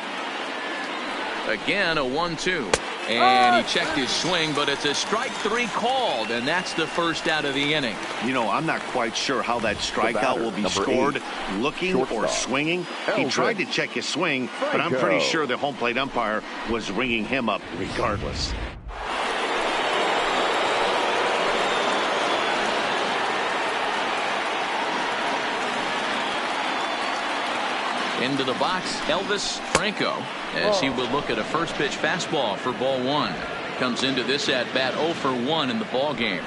Again, a 1-2. And he checked his swing, but it's a strike 3 called, and that's the first out of the inning. You know, I'm not quite sure how that strikeout will be scored, 8, looking or swinging. He tried to check his swing, but I'm pretty sure the home plate umpire was ringing him up regardless. Into the box, Elvis Franco, as he will look at a first pitch fastball for ball 1. Comes into this at bat 0 for 1 in the ball game.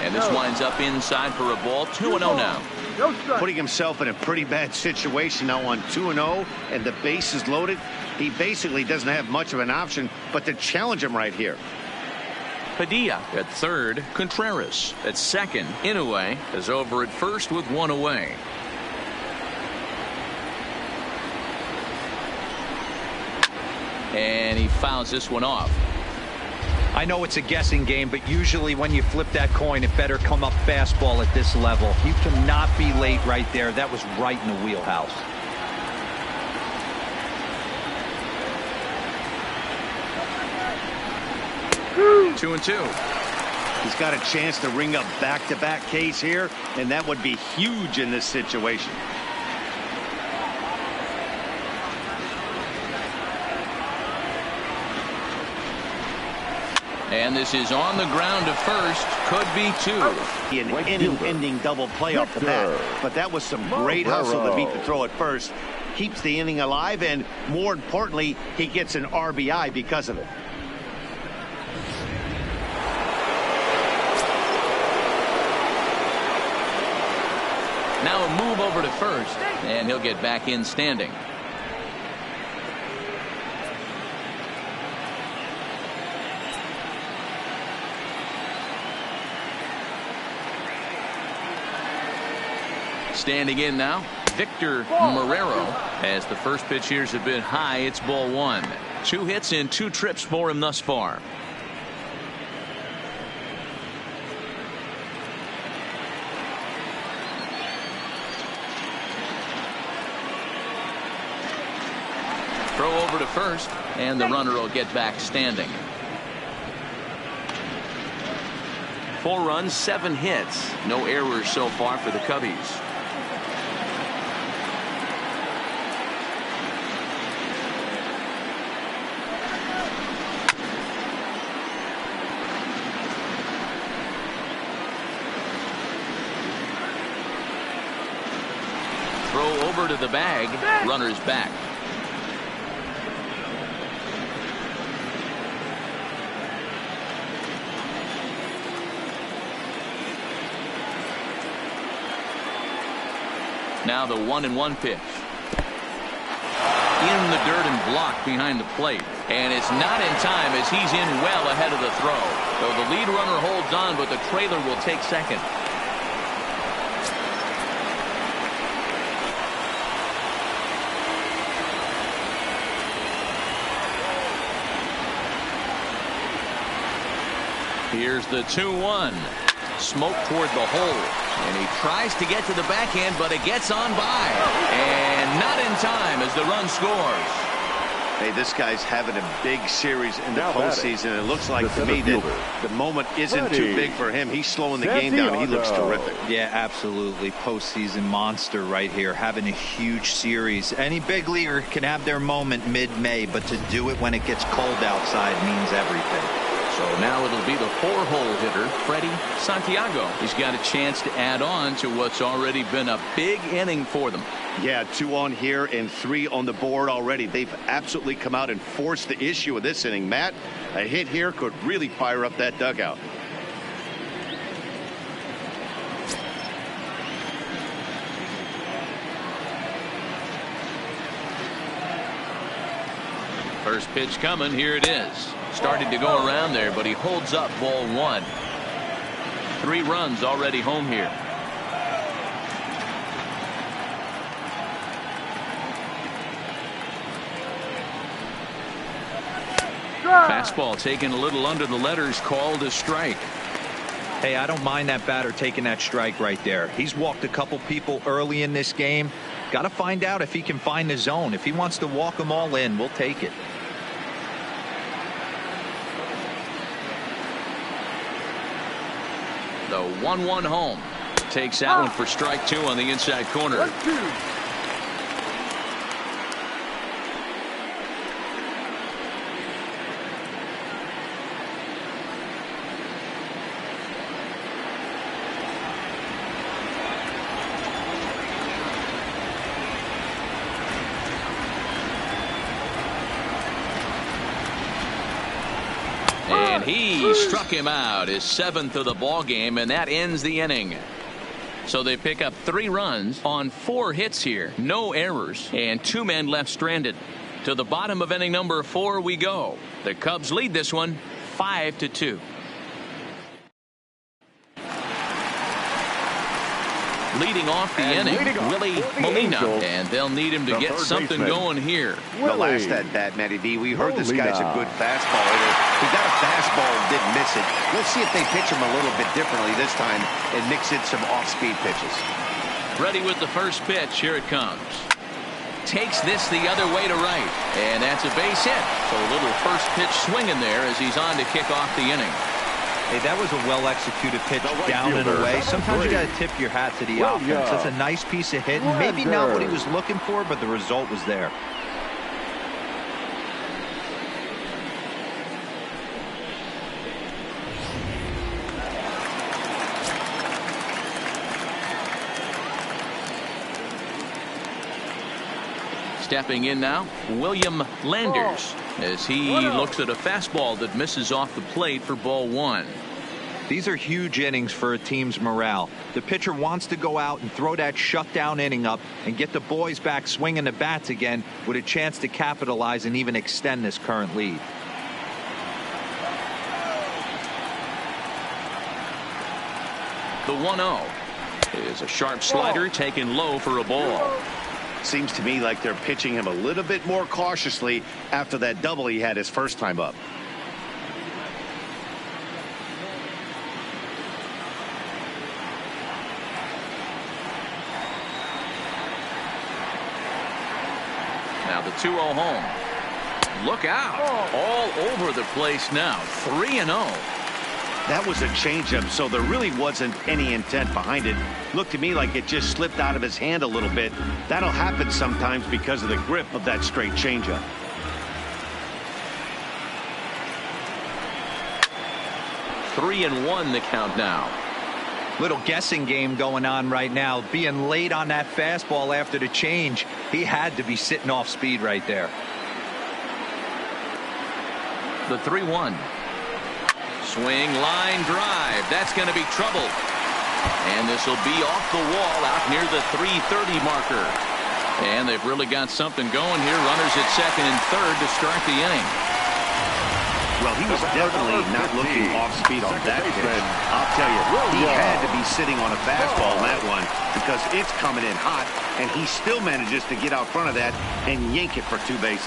And this winds up inside for a ball. 2-0 now. Putting himself in a pretty bad situation now on 2-0, and the base is loaded. He basically doesn't have much of an option but to challenge him right here. Padilla at third. Contreras at second. Inoue is over at first with 1 away. And he fouls this one off. I know it's a guessing game, but usually when you flip that coin, it better come up fastball at this level. You cannot be late right there. That was right in the wheelhouse. Two and 2. He's got a chance to ring up back-to-back Ks here, and that would be huge in this situation. And this is on the ground to first. Could be 2. An inning-ending double play off the bat. But that was some great hustle to beat the throw at first. Keeps the inning alive, and more importantly, he gets an RBI because of it. Now a move over to first, and he'll get back in standing. Standing in now, Victor Marrero, as the first pitch here's a bit high. It's ball 1. 2 hits and 2 trips for him thus far. Throw over to first, and the runner will get back standing. 4 runs, 7 hits. No errors so far for the Cubbies. Throw over to the bag. Runner's back. Now the 1-1 pitch. In the dirt and blocked behind the plate. And it's not in time as he's in well ahead of the throw. So the lead runner holds on, but the trailer will take second. Here's the 2-1. Smoke toward the hole. And he tries to get to the backhand, but it gets on by. And not in time as the run scores. Hey, this guy's having a big series in the postseason. It looks like to me that the moment isn't too big for him. He's slowing the game down. He looks terrific. Yeah, absolutely. Postseason monster right here, having a huge series. Any big leaguer can have their moment mid-May, but to do it when it gets cold outside means everything. So now it'll be the 4-hole hitter, Freddie Santiago. He's got a chance to add on to what's already been a big inning for them. Yeah, 2 on here and 3 on the board already. They've absolutely come out and forced the issue of this inning. Matt, a hit here could really fire up that dugout. First pitch coming. Here it is. Started to go around there, but he holds up ball 1. 3 runs already home here. Fastball taken a little under the letters, called a strike. Hey, I don't mind that batter taking that strike right there. He's walked a couple people early in this game. Got to find out if he can find the zone. If he wants to walk them all in, we'll take it. The 1-1 home. Takes that one for strike 2 on the inside corner. And he struck him out, his 7th of the ball game, and that ends the inning. So they pick up 3 runs on 4 hits here, no errors, and 2 men left stranded. To the bottom of inning number 4 we go. The Cubs lead this one 5-2. Leading off the inning, Willie Molina, and they'll need him to get something going here. The last at bat, Matty D, we heard this guy's a good fastball hitter. He got a fastball and didn't miss it. Let's see if they pitch him a little bit differently this time and mix in some off-speed pitches. Ready with the first pitch. Here it comes. Takes this the other way to right, and that's a base hit. So a little first pitch swinging there as he's on to kick off the inning. Hey, that was a well-executed pitch down and away. Sometimes you got to tip your hat to the offense. That's a nice piece of hitting. Maybe not what he was looking for, but the result was there. Stepping in now, William Landers, as he looks at a fastball that misses off the plate for ball 1. These are huge innings for a team's morale. The pitcher wants to go out and throw that shutdown inning up and get the boys back swinging the bats again with a chance to capitalize and even extend this current lead. The 1-0 is a sharp slider taken low for a ball. Seems to me like they're pitching him a little bit more cautiously after that double he had his first time up. Now the 2-0 home. Look out. All over the place now. 3-0. That was a changeup, so there really wasn't any intent behind it. Looked to me like it just slipped out of his hand a little bit. That'll happen sometimes because of the grip of that straight changeup. Three and 1 the count now. Little guessing game going on right now. Being late on that fastball after the change. He had to be sitting off speed right there. The 3-1. Swing, line drive. That's going to be trouble. And this will be off the wall out near the 330 marker. And they've really got something going here. Runners at second and third to start the inning. Well, he was definitely not looking off speed on that pitch. I'll tell you, he had to be sitting on a fastball on that one because it's coming in hot, and he still manages to get out front of that and yank it for 2 bases.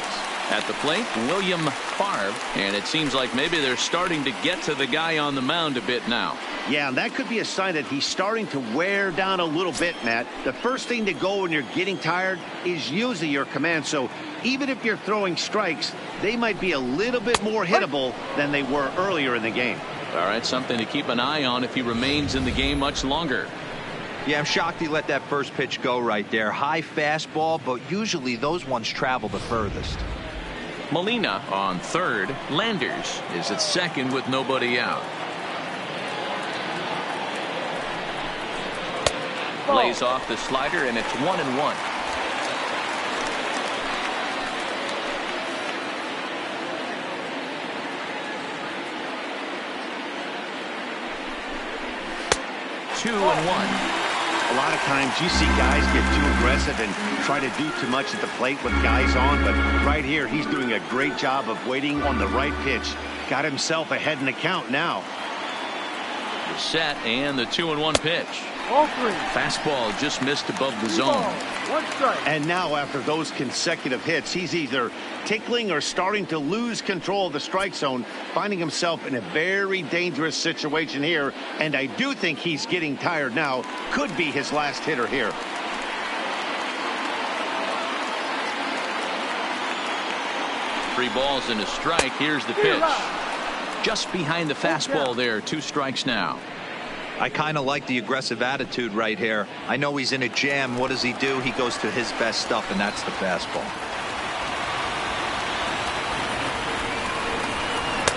At the plate, William Favre, and it seems like maybe they're starting to get to the guy on the mound a bit now. Yeah, and that could be a sign that he's starting to wear down a little bit, Matt. The first thing to go when you're getting tired is usually your command. So even if you're throwing strikes, they might be a little bit more hittable than they were earlier in the game. All right, something to keep an eye on if he remains in the game much longer. Yeah, I'm shocked he let that first pitch go right there. High fastball, but usually those ones travel the furthest. Molina on third. Landers is at second with nobody out. Lays off the slider, and it's 1-1. Two and one. A lot of times you see guys get too aggressive and try to do too much at the plate with guys on, but right here he's doing a great job of waiting on the right pitch. Got himself ahead in the count now. The set and the 2-1 pitch. All 3. Fastball just missed above the zone. 1 strike. And now after those consecutive hits, he's either tickling or starting to lose control of the strike zone, finding himself in a very dangerous situation here. And I do think he's getting tired now. Could be his last hitter here. Three balls and a strike. Here's the pitch. Just behind the fastball there. 2 strikes now. I kind of like the aggressive attitude right here. I know he's in a jam. What does he do? He goes to his best stuff, and that's the fastball.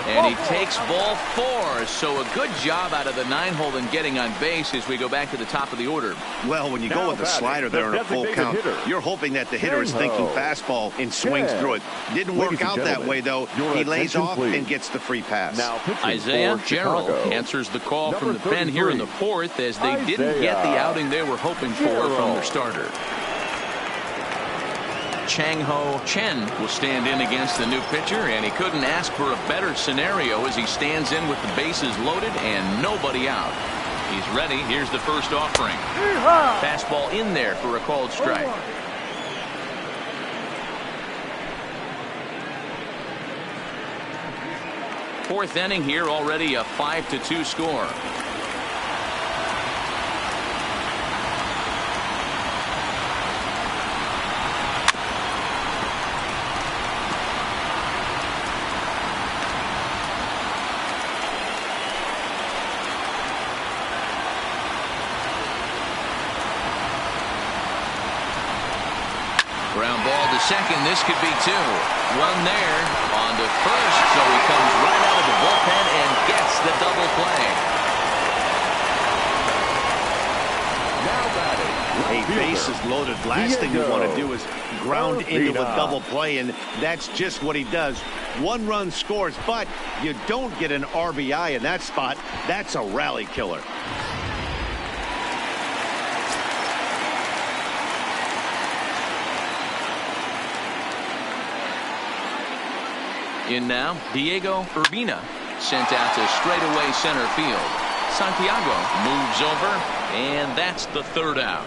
And he takes ball 4. So a good job out of the 9-hole in getting on base as we go back to the top of the order. Well, when you go with the slider there in a full count, you're hoping that the hitter is thinking fastball and swings through it. Didn't work out that way, though. He lays off and gets the free pass. Isaiah Gerald answers the call from the pen here in the 4th as they didn't get the outing they were hoping for from their starter. Chang-Ho Chen will stand in against the new pitcher, and he couldn't ask for a better scenario as he stands in with the bases loaded and nobody out. He's ready. Here's the first offering. Fastball in there for a called strike. Fourth inning here, already a 5-2 score. Ground ball to second. This could be 2. One there on to first. So he comes right out of the bullpen and gets the double play. A base is loaded. Last thing you want to do is ground into a double play, and that's just what he does. 1 run scores, but you don't get an RBI in that spot. That's a rally killer. In now, Diego Urbina sent out to straightaway center field. Santiago moves over, and that's the 3rd out.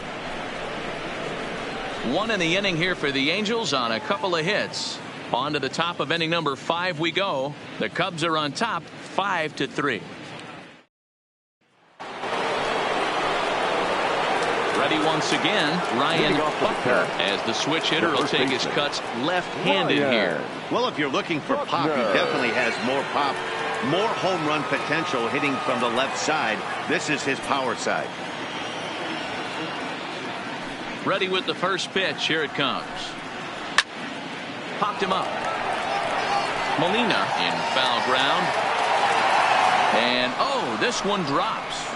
1 in the inning here for the Angels on a couple of hits. On to the top of inning number 5 we go. The Cubs are on top 5-3. Ready once again, Ryan Buckner, as the switch hitter will take his cuts left-handed here. Well, if you're looking for pop, he definitely has more pop, more home run potential hitting from the left side. This is his power side. Ready with the first pitch. Here it comes. Popped him up. Molina in foul ground. And, oh, this one drops.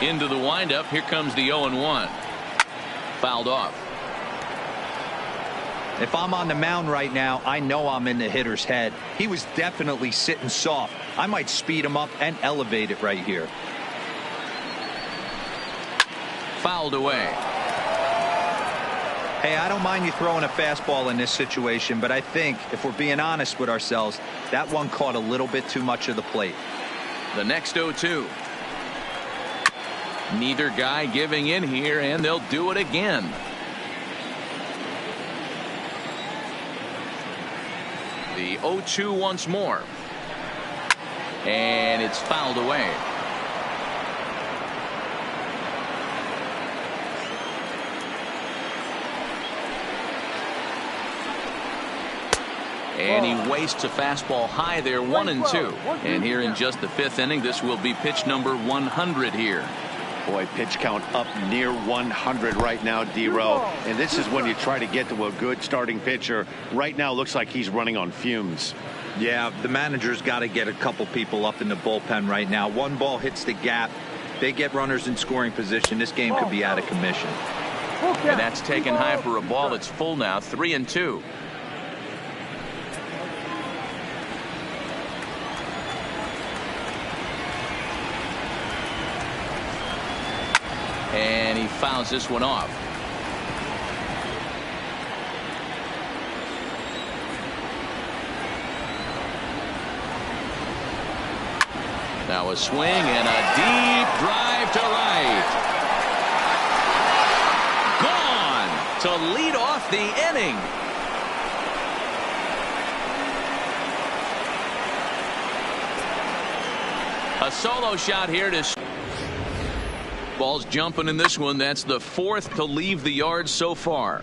Into the windup. Here comes the 0-1. Fouled off. If I'm on the mound right now, I know I'm in the hitter's head. He was definitely sitting soft. I might speed him up and elevate it right here. Fouled away. Hey, I don't mind you throwing a fastball in this situation, but I think if we're being honest with ourselves, that one caught a little bit too much of the plate. The next 0-2. Neither guy giving in here, and they'll do it again. The 0-2 once more. And it's fouled away. And he wastes a fastball high there, 1-2. And here in just the 5th inning, this will be pitch number 100 here. Boy, pitch count up near 100 right now, D-Row. And this is when you try to get to a good starting pitcher. Right now, looks like he's running on fumes. Yeah, the manager's got to get a couple people up in the bullpen right now. One ball hits the gap. They get runners in scoring position. This game could be out of commission. And that's taken high for a ball. It's full now, 3-2. And he fouls this one off. Now a swing and a deep drive to right. Gone to lead off the inning. A solo shot here to. Ball's jumping in this one. That's the 4th to leave the yard so far.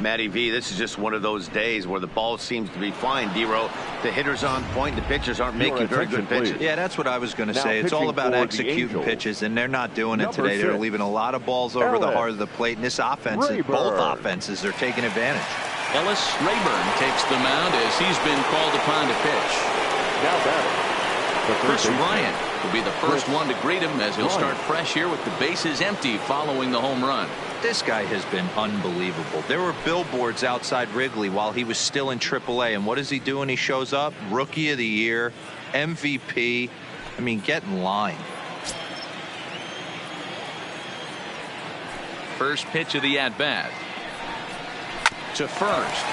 Matty V, this is just one of those days where the ball seems to be flying. D-Row, the hitter's on point. The pitchers aren't making very good pitches. Yeah, that's what I was going to say. It's all about executing pitches, and they're not doing it today. They're leaving a lot of balls over the heart of the plate, and this offense, both offenses are taking advantage. Ellis Rayburn takes the mound as he's been called upon to pitch. Now batting. Chris Bryant will be the first one to greet him as he'll start fresh here with the bases empty following the home run. This guy has been unbelievable. There were billboards outside Wrigley while he was still in AAA, and what is he doing? He shows up, Rookie of the Year, MVP. I mean, get in line. First pitch of the at-bat. To first.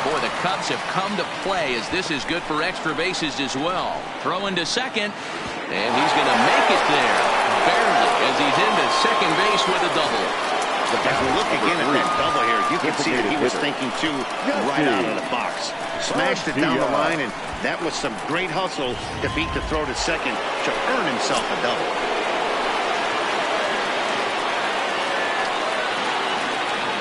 Boy, the Cubs have come to play as this is good for extra bases as well. Throw into second, and he's going to make it there. Barely, as he's into second base with a double. As we look again at that double here, you can see that he was thinking, too, right out of the box. Smashed it down the line, and that was some great hustle to beat the throw to second to earn himself a double.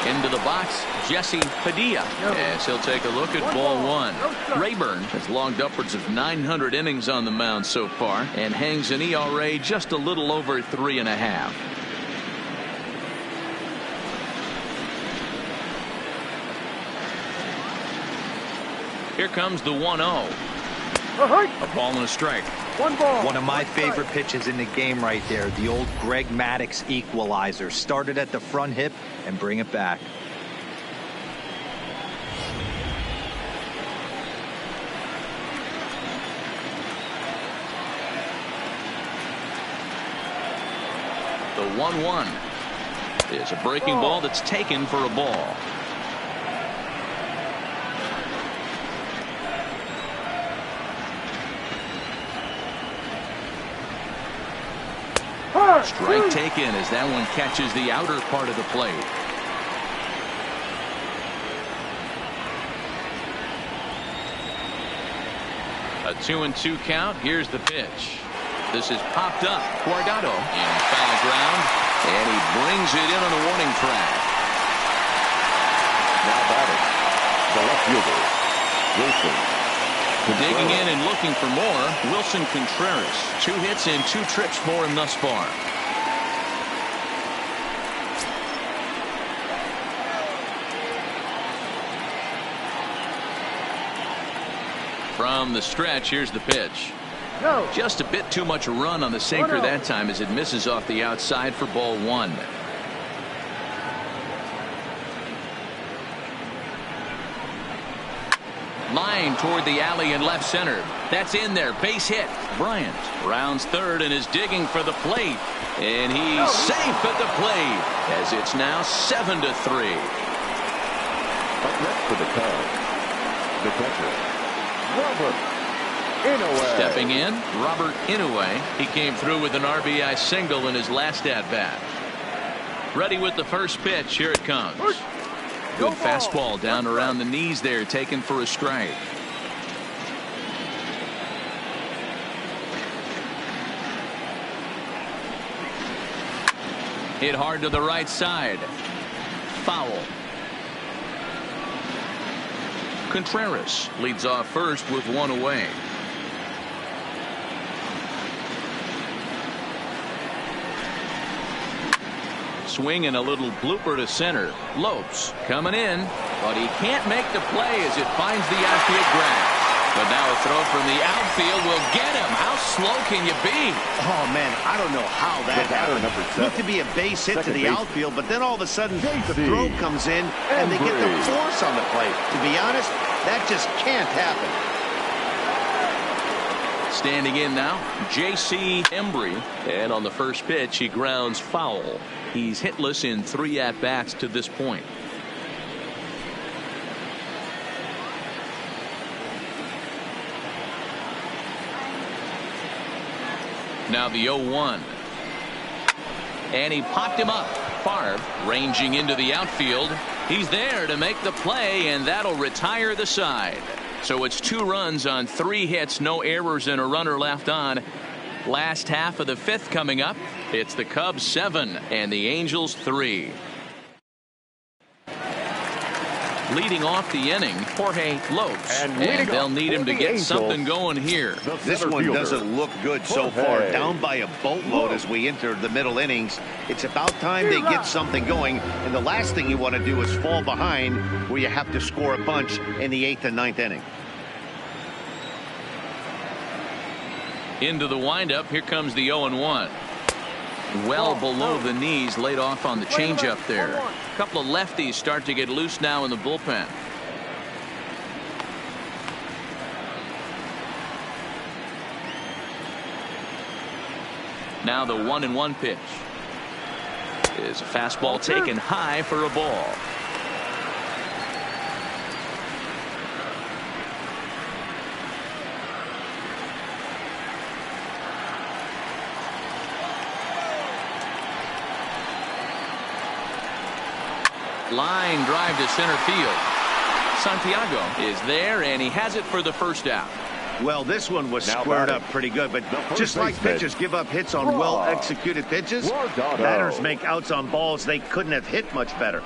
Into the box, Jesse Padilla, as he'll take a look at ball 1. Rayburn has logged upwards of 900 innings on the mound so far and hangs an ERA just a little over 3.5. Here comes the 1-0. A ball and a strike. One of my favorite pitches in the game right there. The old Greg Maddux equalizer. Started at the front hip and bring it back. The 1-1 is a breaking ball that's taken for a ball. Strike taken as that one catches the outer part of the plate. A 2-2 count. Here's the pitch. This is popped up. Guardado in foul ground, and he brings it in on the warning track. Now batting, the left fielder, Wilson. Digging in and looking for more, Wilson Contreras. 2 hits and 2 trips for him thus far. From the stretch, here's the pitch. Just a bit too much run on the sinker that time as it misses off the outside for ball 1. line toward the alley in left center. That's in there. Base hit. Bryant rounds third and is digging for the plate. And he's safe at the plate as it's now 7-3. Up next for the Cubs, the catcher, Robert Inoue. Stepping in, Robert Inoue. He came through with an RBI single in his last at-bat. Ready with the first pitch. Here it comes. Good fastball down around the knees there, taken for a strike. Hit hard to the right side. Foul. Contreras leads off first with one away. Swing and a little blooper to center. Lopes coming in, but he can't make the play as it finds the outfield grass. But now a throw from the outfield will get him. How slow can you be? Oh, man, I don't know how that happened. Looked to be a base hit to the outfield, but then all of a sudden the throw comes in and they get the force on the plate. To be honest, that just can't happen. Standing in now, J.C. Embry. And on the first pitch, he grounds foul. He's hitless in 3 at-bats to this point. Now the 0-1. And he popped him up. Favre ranging into the outfield. He's there to make the play, and that'll retire the side. So it's 2 runs on 3 hits, no errors, and a runner left on. Last half of the 5th coming up. It's the Cubs 7 and the Angels 3. Leading off the inning, Jorge Lopes, and they'll need him to get something going here. This one doesn't look good so far. Down by a boatload as we enter the middle innings. It's about time they get something going, and the last thing you want to do is fall behind where you have to score a bunch in the 8th and 9th inning. Into the windup, here comes the 0-1. Well below the knees, laid off on the changeup there. A couple of lefties start to get loose now in the bullpen. Now the 1-1 pitch is a fastball taken high for a ball. Line drive to center field. Santiago is there, and he has it for the first out. Well, this one was squared up pretty good, but just like pitchers give up hits on well-executed pitches, batters make outs on balls they couldn't have hit much better.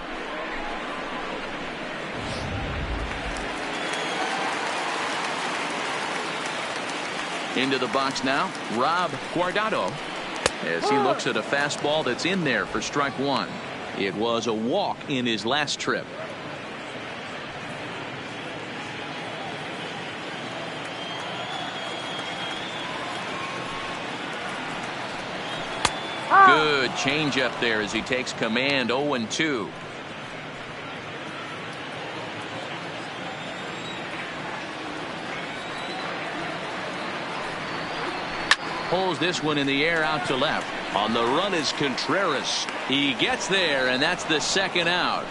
Into the box now, Rob Guardado, as he looks at a fastball that's in there for strike 1. It was a walk in his last trip. Good changeup there as he takes command. 0-2. Pulls this one in the air out to left. On the run is Contreras. He gets there, and that's the second out.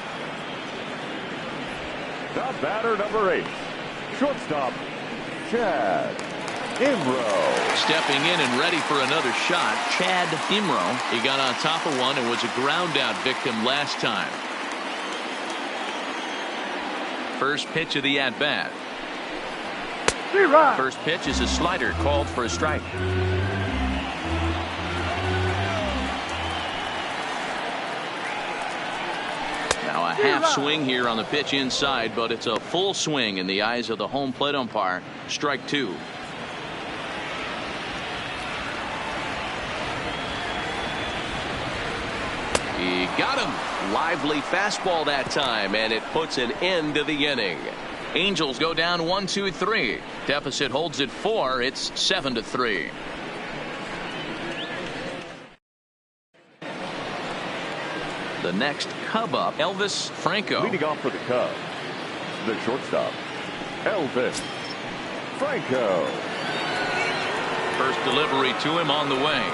The batter, number 8, shortstop, Chad Imro. Stepping in and ready for another shot, Chad Imro. He got on top of one and was a ground out victim last time. First pitch of the at-bat. First pitch is a slider called for a strike. Now a half swing here on the pitch inside, but it's a full swing in the eyes of the home plate umpire. Strike 2. He got him. Lively fastball that time, and it puts an end to the inning. Angels go down 1-2-3. Deficit holds at 4. It's 7-3. The next Cub up, Elvis Franco. Leading off for the Cubs, the shortstop, Elvis Franco. First delivery to him on the way.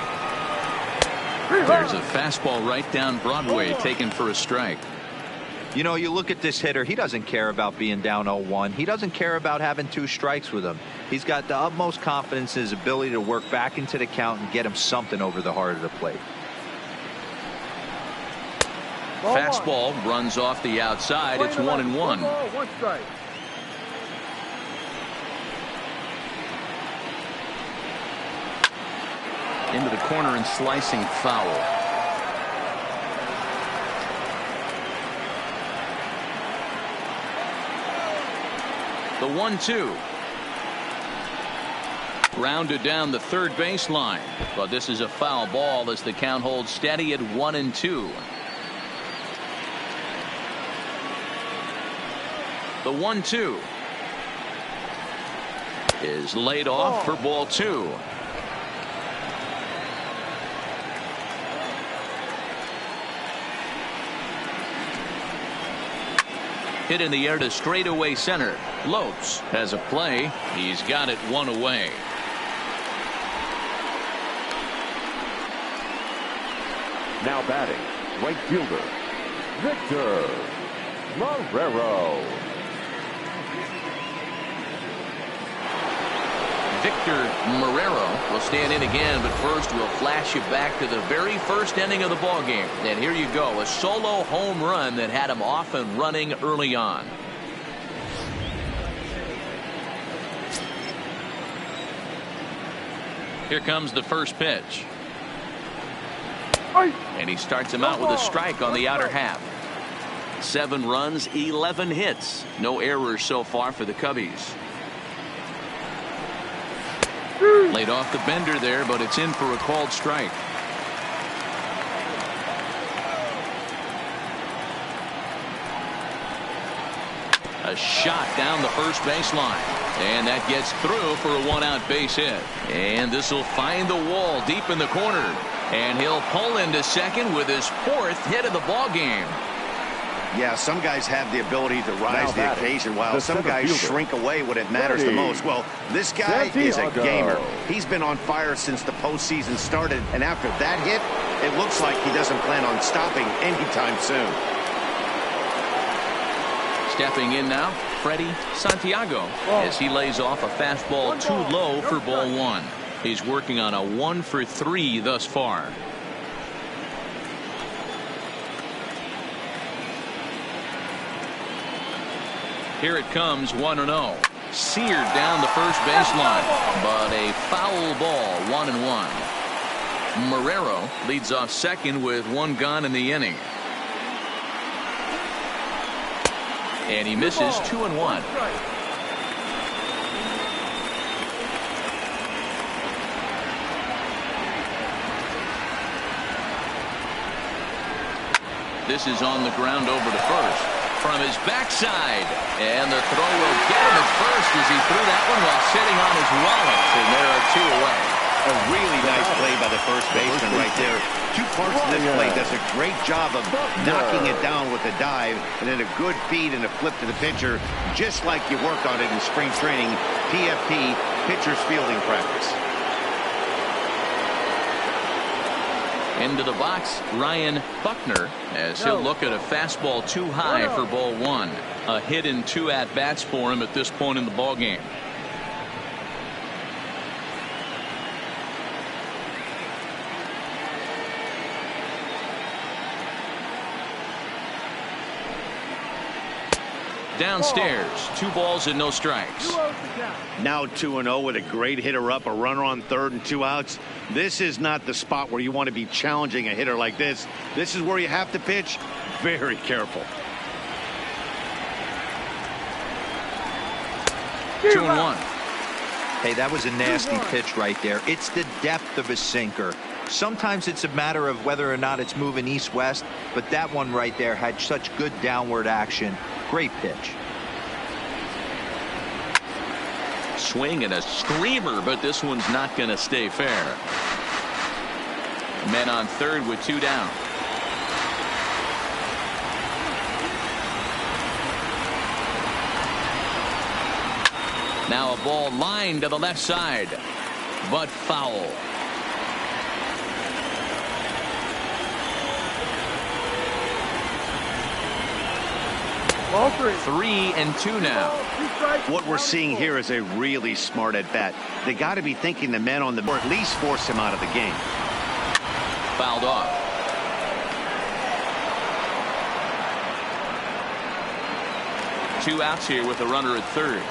There's a fastball right down Broadway, taken for a strike. You know, you look at this hitter, he doesn't care about being down 0-1. He doesn't care about having 2 strikes with him. He's got the utmost confidence in his ability to work back into the count and get him something over the heart of the plate. Fastball runs off the outside. It's 1-1. 1 strike. Into the corner and slicing foul. The 1-2. Grounded down the third baseline, but this is a foul ball as the count holds steady at 1-2. The 1-2 is laid off for ball 2. Hit in the air to straightaway center. Lopes has a play. He's got it 1 away. Now batting, right fielder, Victor Marrero. Victor Marrero will stand in again, but first we'll flash you back to the very first inning of the ball game. And here you go, a solo home run that had him off and running early on. Here comes the first pitch. And he starts him out with a strike on the outer half. 7 runs, 11 hits. No errors so far for the Cubbies. Laid off the bender there, but it's in for a called strike. A shot down the first baseline. And that gets through for a 1-out base hit. And this will find the wall deep in the corner. And he'll pull into second with his 4th hit of the ball game. Yeah, some guys have the ability to rise to the occasion, while some guys shrink away when it matters the most. Well, this guy is a gamer. He's been on fire since the postseason started, and after that hit, it looks like he doesn't plan on stopping anytime soon. Stepping in now, Freddie Santiago, as he lays off a fastball too low for ball 1. He's working on a 1 for 3 thus far. Here it comes, 1-0. Seared down the first baseline, but a foul ball, 1-1. Marrero leads off second with 1 gone in the inning. And he misses 2-1. This is on the ground over to first. From his backside, and the throw will get him at first as he threw that one while sitting on his wallet, and there are 2 away. A really nice play by the first baseman right there. 2 parts of this play. Does a great job of knocking it down with a dive, and then a good feed and a flip to the pitcher, just like you work on it in spring training, PFP, pitcher's fielding practice. Into the box, Ryan Buckner, as he'll look at a fastball too high for ball 1. A hit in 2 at-bats for him at this point in the ball game. Downstairs, 2 balls and no strikes. Now 2-0 with a great hitter up, a runner on third and 2 outs. This is not the spot where you want to be challenging a hitter like this. This is where you have to pitch very careful. 2-1. Hey, that was a nasty pitch right there. It's the depth of a sinker. Sometimes it's a matter of whether or not it's moving east-west, but that one right there had such good downward action. Great pitch. Swing and a screamer, but this one's not going to stay fair. Men on third with 2 down. Now a ball lined to the left side, but foul. Ball 3. 3-2 now. What we're seeing here is a really smart at bat. They got to be thinking the man on the board, at least force him out of the game. Fouled off. Two outs here with a runner at third.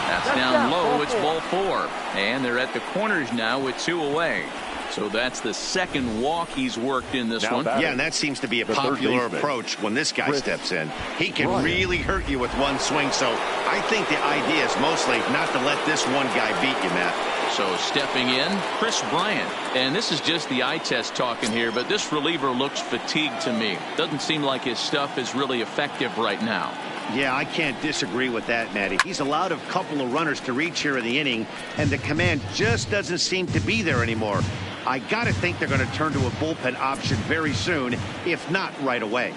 That's down low. It's ball 4. And they're at the corners now with 2 away. So that's the second walk he's worked in this one. Yeah, and that seems to be a popular approach when this guy steps in. He can really hurt you with one swing. So I think the idea is mostly not to let this one guy beat you, Matt. So stepping in, Chris Bryant. And this is just the eye test talking here, but this reliever looks fatigued to me. Doesn't seem like his stuff is really effective right now. Yeah, I can't disagree with that, Matty. He's allowed a couple of runners to reach here in the inning, and the command just doesn't seem to be there anymore. I got to think they're going to turn to a bullpen option very soon, if not right away.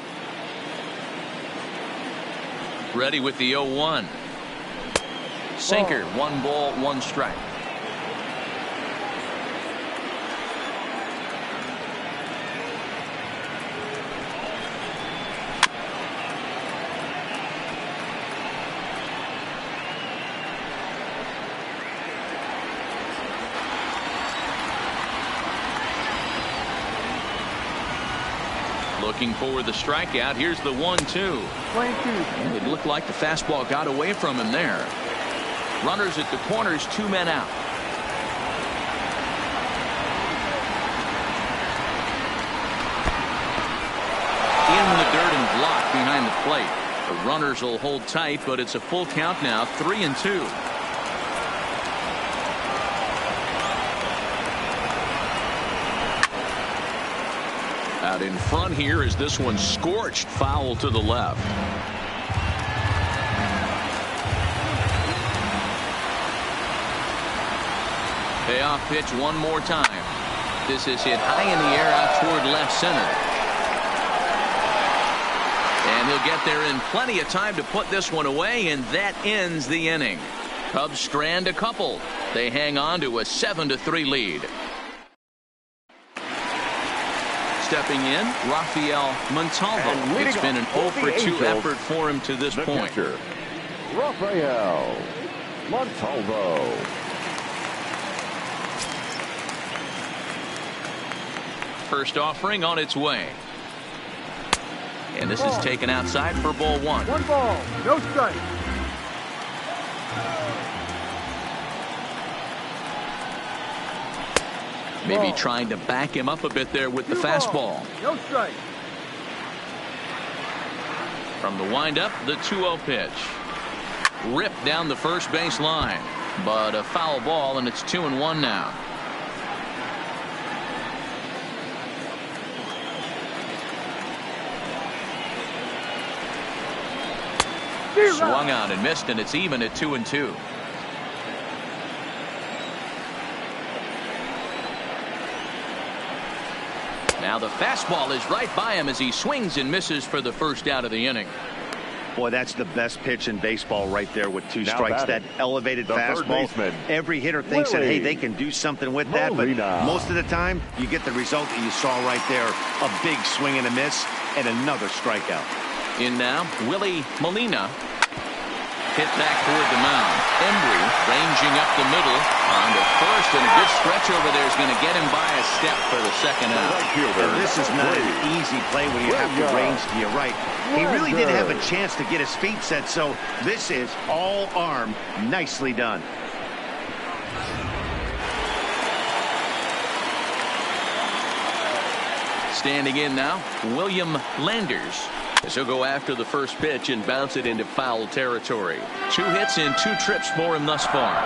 Ready with the 0-1. Sinker, 1 ball, 1 strike. Looking for the strikeout. Here's the 1-2. And it looked like the fastball got away from him there. Runners at the corners, 2 men out. In the dirt and blocked behind the plate. The runners will hold tight, but it's a full count now, 3-2. Out in front here is this one scorched foul to the left. Payoff pitch one more time. This is hit high in the air out toward left center. And he'll get there in plenty of time to put this one away, and that ends the inning. Cubs strand a couple. They hang on to a 7-3 lead. Stepping in, Rafael Montalvo. It's been an 0-for-2 effort for him to this point. Catcher, Rafael Montalvo. First offering on its way. And this is taken outside for ball 1. 1 ball, no strike. Maybe trying to back him up a bit there with the fastball. No strike. From the windup, the 2-0 pitch. Ripped down the first base line. But a foul ball, and it's 2-1 now. Swung out and missed, and it's even at 2-2. Now the fastball is right by him as he swings and misses for the first out of the inning. Boy, that's the best pitch in baseball right there with 2 strikes. That elevated fastball. Every hitter thinks that, hey, they can do something with that, but most of the time you get the result that you saw right there. A big swing and a miss and another strikeout. In now, Willie Molina. Hit back toward the mound. Embry ranging up the middle on to first, and a good stretch over there is going to get him by a step for the second out. This is not an easy play when you have to range to your right. He really didn't have a chance to get his feet set, so this is all arm. Nicely done. Standing in now, William Landers. As he'll go after the first pitch and bounce it into foul territory. 2 hits and 2 trips for him thus far.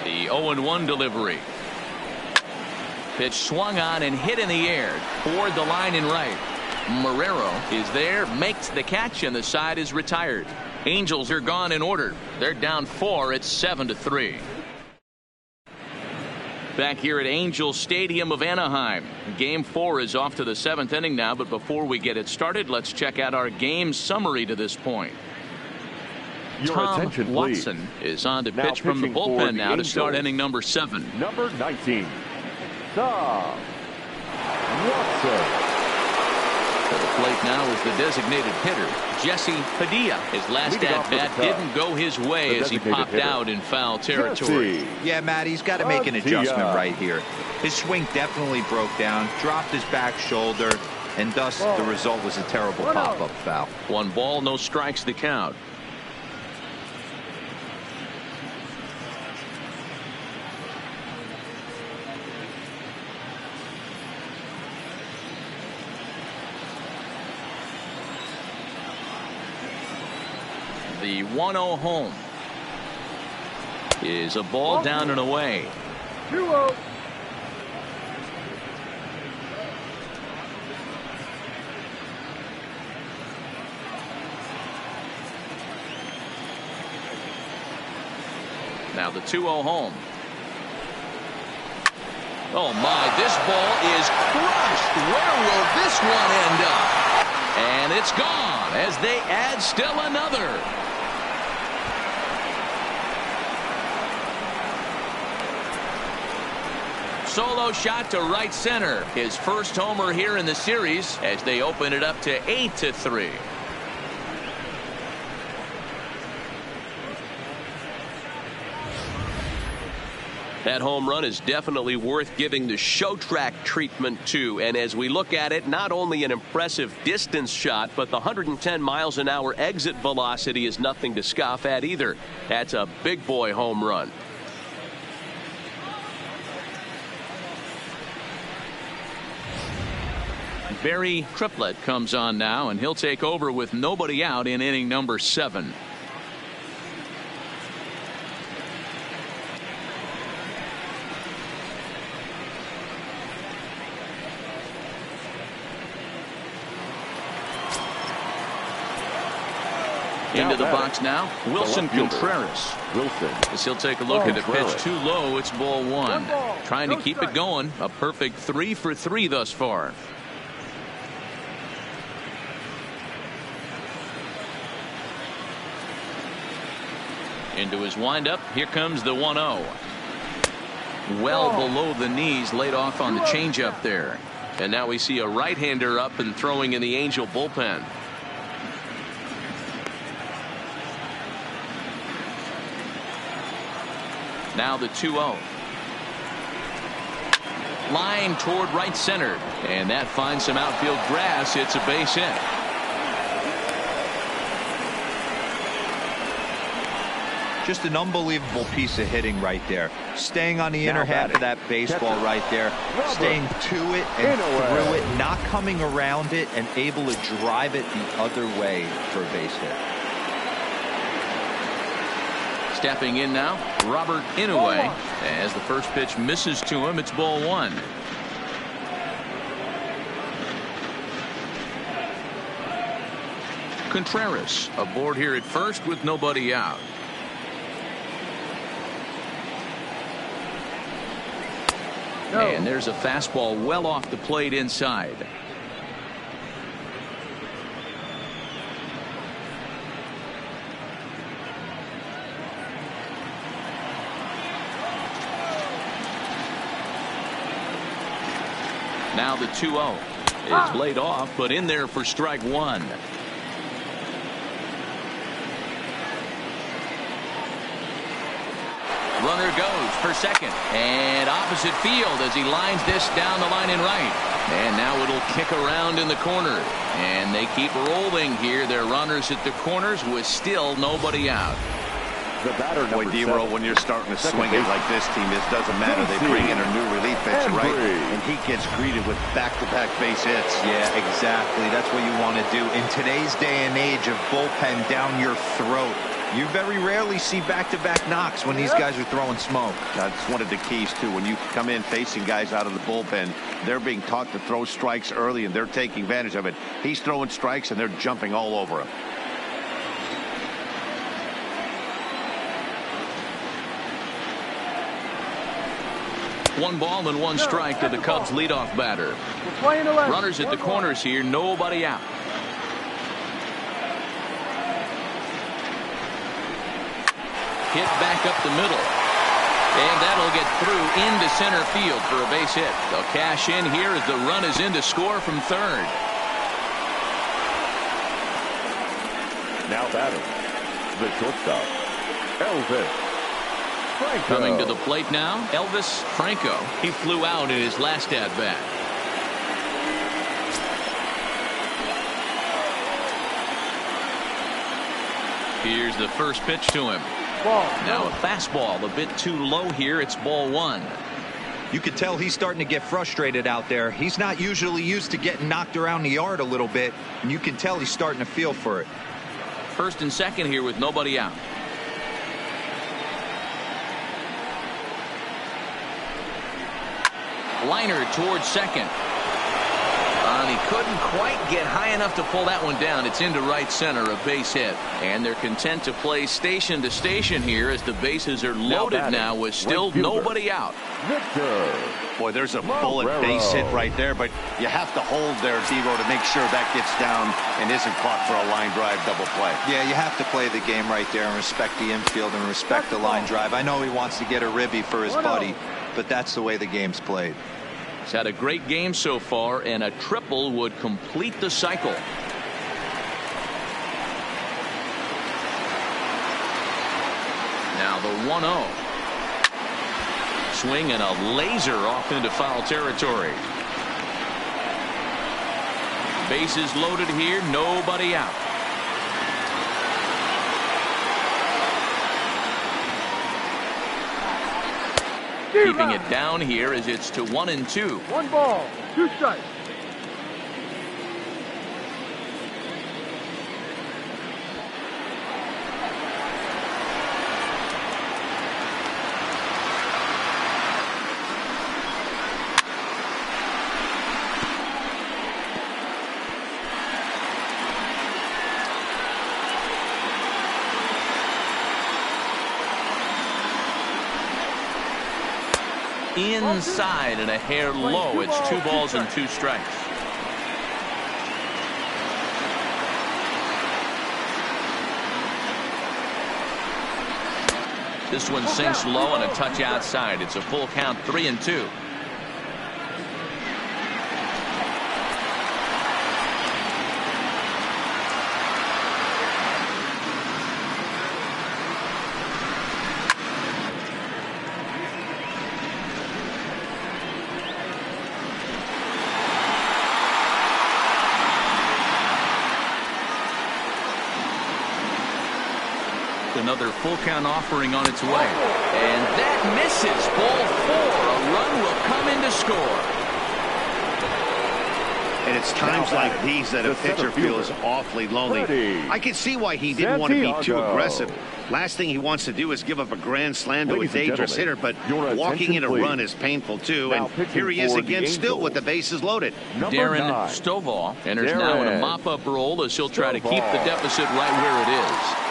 The 0-1 delivery. Pitch swung on and hit in the air toward the line and right. Marrero is there, makes the catch, and the side is retired. Angels are gone in order. They're down 4. It's 7-3. Back here at Angel Stadium of Anaheim. Game 4 is off to the 7th inning now, but before we get it started, let's check out our game summary to this point. Tom Watson is on to pitch from the bullpen now to start inning number 7. Number 19, Tom Watson. To the plate now is the designated hitter, Jesse Padilla. His last at-bat didn't go his way as he popped out in foul territory. Yeah, Matt, he's got to make an adjustment right here. His swing definitely broke down, dropped his back shoulder, and thus the result was a terrible pop-up foul. 1 ball, no strikes the count. The 1-0 home is a ball down and away. 2-0. Now the 2-0 home. Oh my, this ball is crushed. Where will this one end up? And it's gone as they add still another. Solo shot to right center. His first homer here in the series as they open it up to 8-3. That home run is definitely worth giving the show track treatment to. And as we look at it, not only an impressive distance shot, but the 110 miles an hour exit velocity is nothing to scoff at either. That's a big boy home run. Barry Triplett comes on now, and he'll take over with nobody out in inning number 7. Into the box now, Wilson Contreras. As he'll take a look at the pitch too low, it's ball 1. Trying to keep it going. A perfect 3 for 3 thus far. Into his windup. Here comes the 1-0. Well below the knees, laid off on the changeup there. And now we see a right-hander up and throwing in the Angel bullpen. Now the 2-0. Line toward right center. And that finds some outfield grass. It's a base hit. Just an unbelievable piece of hitting right there. Staying on the inner half of that baseball right there. Staying to it and through it. Not coming around it and able to drive it the other way for a base hit. Stepping in now, Robert Inoue. As the first pitch misses to him, it's ball 1. Contreras aboard here at first with nobody out. And there's a fastball well off the plate inside. Now the 2-0. It's laid off, but in there for strike 1. Runner goes for second and opposite field as he lines this down the line in right. And now it'll kick around in the corner. And they keep rolling here. Their runners at the corners with still nobody out. The batter, Boy, D-Roll, when you're starting to swing it like this team, it doesn't matter. They bring in a new relief pitcher, right? And he gets greeted with back-to-back base hits. Yeah, exactly. That's what you want to do. In today's day and age of bullpen down your throat, you very rarely see back-to-back knocks when these guys are throwing smoke. That's one of the keys, too. When you come in facing guys out of the bullpen, they're being taught to throw strikes early, and they're taking advantage of it. He's throwing strikes, and they're jumping all over him. 1 ball and 1 strike to the Cubs leadoff batter. We're playing 11. Runners at the corners here, nobody out. Hit back up the middle. And that'll get through into center field for a base hit. They'll cash in here as the run is in to score from third. Now batting, the shortstop, Elvis Franco. Coming to the plate now, Elvis Franco. He flew out in his last at-bat. Here's the first pitch to him. Now a fastball a bit too low here. It's ball 1. You could tell he's starting to get frustrated out there. He's not usually used to getting knocked around the yard a little bit, and you can tell he's starting to feel for it. First and second here with nobody out. Liner towards second. And he couldn't quite get high enough to pull that one down. It's into right center, a base hit. And they're content to play station to station here as the bases are loaded now with still nobody out. Victor. Boy, there's a bullet base hit right there, but you have to hold there, Zero, to make sure that gets down and isn't caught for a line drive double play. Yeah, you have to play the game right there and respect the infield and respect the line drive. I know he wants to get a ribby for his buddy, but that's the way the game's played. He's had a great game so far, and a triple would complete the cycle. Now the 1-0. Swing and a laser off into foul territory. Bases loaded here, nobody out. Keeping it down here as it's to 1-2. 1 ball, 2 strikes. Inside and a hair low. It's 2 balls and 2 strikes. This one sinks low and a touch outside. It's a full count, 3-2. Another full count offering on its way. And that misses. Ball 4. A run will come in to score. And it's times like these that a pitcher feels awfully lonely. I can see why he didn't want to be too aggressive. Last thing he wants to do is give up a grand slam to a dangerous hitter, but walking in a run is painful too. And here he is again, still with the bases loaded. Darren Stovall enters now in a mop-up role as he'll try to keep the deficit right where it is.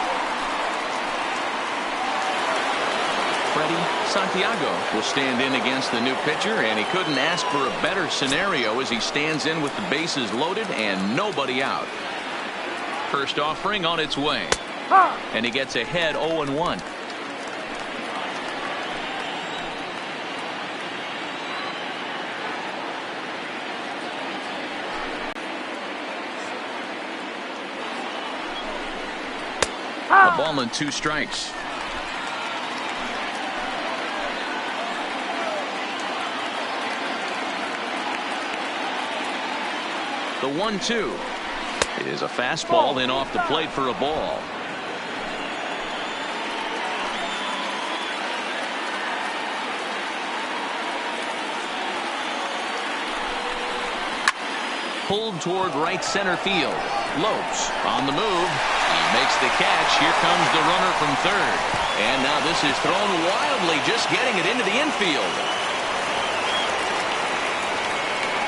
Santiago will stand in against the new pitcher, and he couldn't ask for a better scenario as he stands in with the bases loaded and nobody out. First offering on its way, and he gets ahead 0-1. A ball and 2 strikes. The 1-2 is a fastball in off the plate for a ball. Pulled toward right center field. Lopes on the move. He makes the catch. Here comes the runner from third. And now this is thrown wildly, just getting it into the infield.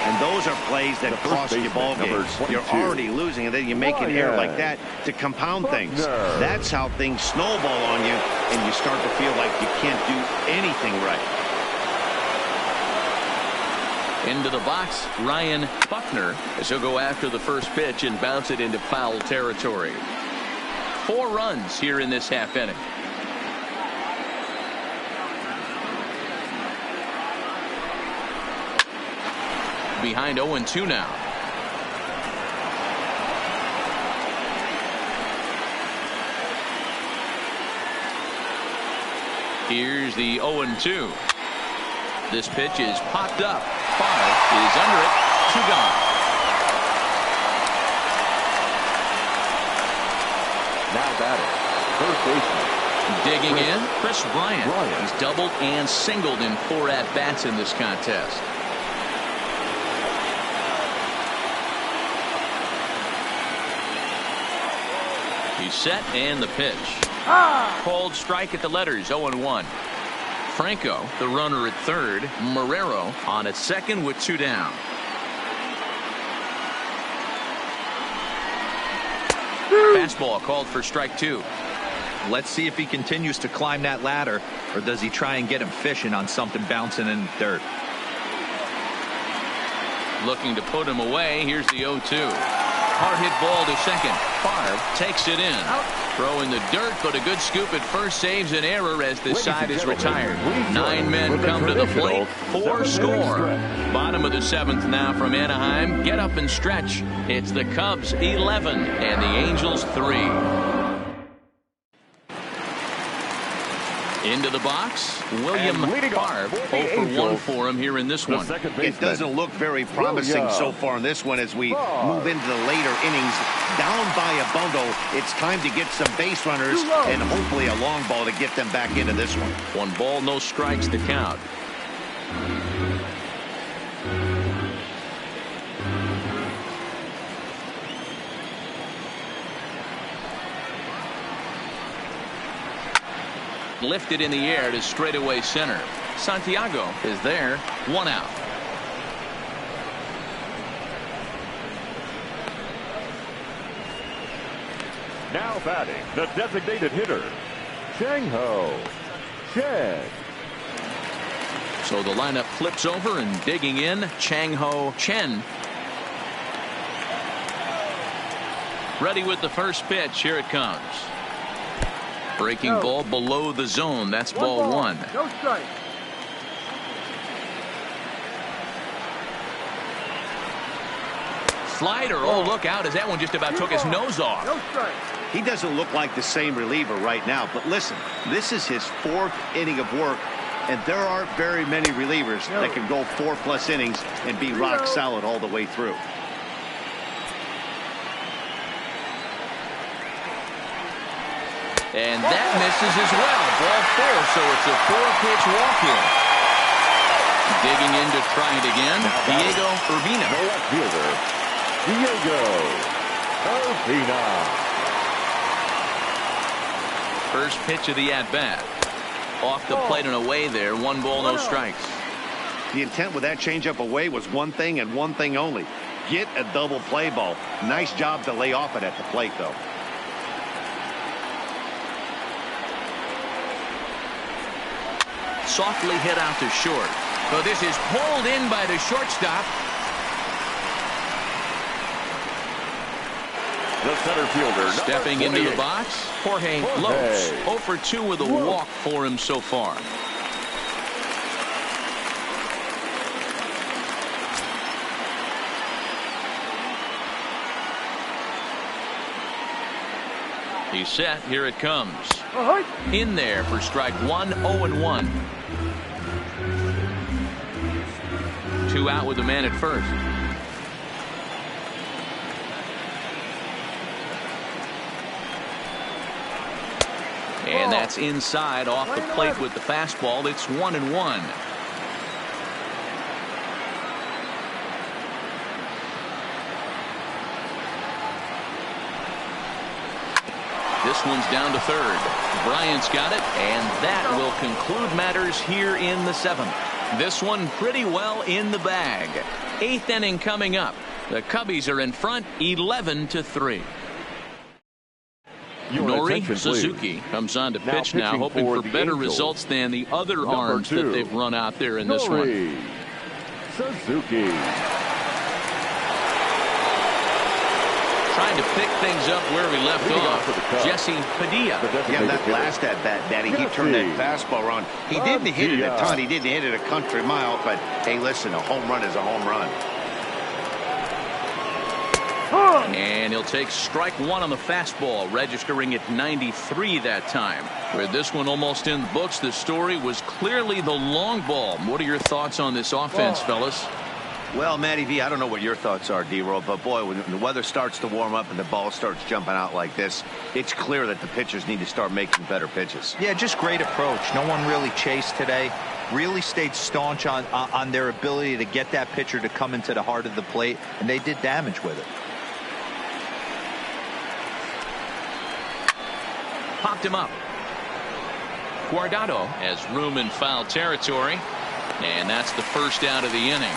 And those are plays that cost you ball games. You're already losing, and then you make an error like that to compound things. That's how things snowball on you, and you start to feel like you can't do anything right. Into the box, Ryan Buckner, as he'll go after the first pitch and bounce it into foul territory. 4 runs here in this half inning. Behind 0-2 now. Here's the 0-2. This pitch is popped up. Far is under it. 2 gone. Now batting, first baseman. Digging in, Chris Bryant. He's doubled and singled in 4 at-bats in this contest. He's set, and the pitch. Called strike at the letters, 0-1. Franco, the runner at third. Marrero on at second with 2 down. Fastball called for strike 2. Let's see if he continues to climb that ladder, or does he try and get him fishing on something bouncing in the dirt. Looking to put him away. Here's the 0-2. Hard hit ball to second. Favre takes it in. Throw in the dirt, but a good scoop at first saves an error as this side is retired. 9 men come to the plate. 4 score. Bottom of the 7th now from Anaheim. Get up and stretch. It's the Cubs 11 and the Angels 3. Into the box, William Favre. 0-for-1 for him here in this one. It doesn't look very promising so far in this one as we move into the later innings. Down by a bundle, it's time to get some base runners and hopefully a long ball to get them back into this one. 1 ball, no strikes to count. Lifted in the air to straightaway center. Santiago is there. 1 out. Now batting, the designated hitter, Chang-Ho Chen. So the lineup flips over, and digging in, Chang-Ho Chen. Ready with the first pitch. Here it comes. Breaking ball below the zone. That's ball 1. No strike. Slider. Oh, look out, as that one just about took his nose off. No strike. He doesn't look like the same reliever right now, but listen, this is his 4th inning of work, and there aren't very many relievers that can go 4+ innings and be rock solid all the way through. And that misses as well. Ball 4, so it's a 4-pitch walk here. Digging in to try it again, Diego Urbina. The left fielder, Diego Urbina. First pitch of the at-bat. Off the plate and away there. 1 ball, no strikes. The intent with that changeup away was one thing and one thing only. Get a double play ball. Nice job to lay off it at the plate, though. Softly hit out to short. So this is pulled in by the shortstop. The center fielder, stepping into the box, Jorge Lopes. 0-for-2 with a walk for him so far. He's set. Here it comes. In there for strike 1. 0-1. 2 out with the man at first. And that's inside off the plate with the fastball. It's 1-1. This one's down to third. Bryant's got it, and that will conclude matters here in the 7th. This one pretty well in the bag. 8th inning coming up. The Cubbies are in front 11-3. Nori Suzuki comes on to pitch now, hoping for better results than the other arms that they've run out there in this one. Suzuki. Trying to pick things up where we left off. Jesse Padilla. Yeah, that last at bat, Daddy, he turned that fastball around. He didn't hit it a ton. He didn't hit it a country mile. But, hey, listen, a home run is a home run. And he'll take strike one on the fastball, registering at 93 that time. With this one almost in the books, the story was clearly the long ball. What are your thoughts on this offense, fellas? Well, Matty V, I don't know what your thoughts are, D-Roll, but boy, when the weather starts to warm up and the ball starts jumping out like this, it's clear that the pitchers need to start making better pitches. Yeah, just great approach. No one really chased today. Really stayed staunch on their ability to get that pitcher to come into the heart of the plate, and they did damage with it. Popped him up. Guardado has room in foul territory, and that's the first out of the inning.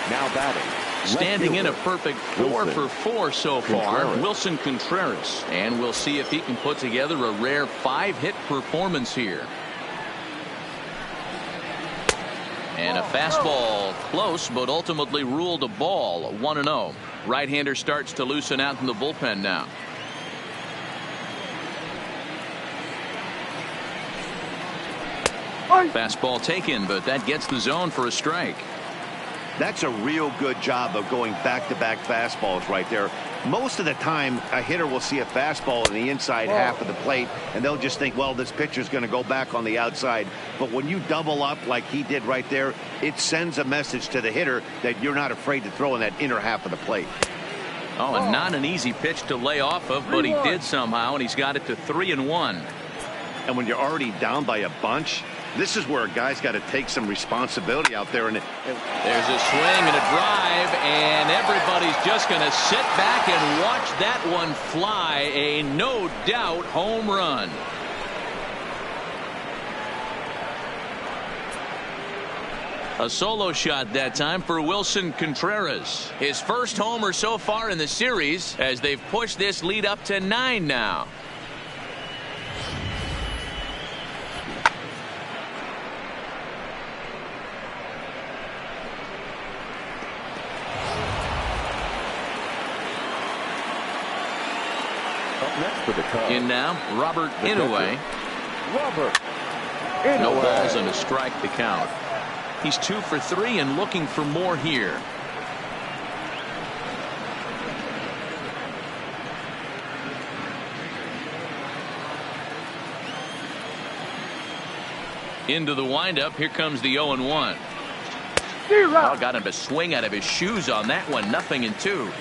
Now batting. Standing in a perfect 4 for 4 so far, Wilson Contreras. And we'll see if he can put together a rare 5-hit performance here. And a fastball close, but ultimately ruled a ball. 1-0. Right-hander starts to loosen out in the bullpen now. Fastball taken, but that gets the zone for a strike. That's a real good job of going back-to-back fastballs right there. Most of the time, a hitter will see a fastball in the inside half of the plate, and they'll just think, well, this pitcher's going to go back on the outside. But when you double up like he did right there, it sends a message to the hitter that you're not afraid to throw in that inner half of the plate. Oh, and not an easy pitch to lay off of, but he did somehow, and he's got it to 3-1. And when you're already down by a bunch, this is where a guy's got to take some responsibility out there. And there's a swing and a drive, and everybody's just going to sit back and watch that one fly. A no doubt home run. A solo shot that time for Wilson Contreras. His first homer so far in the series as they've pushed this lead up to 9 now. In now, Robert Inouye. No balls and a strike to count. He's 2 for 3 and looking for more here. Into the windup. Here comes the 0-1. Oh, got him to swing out of his shoes on that one. 0-2.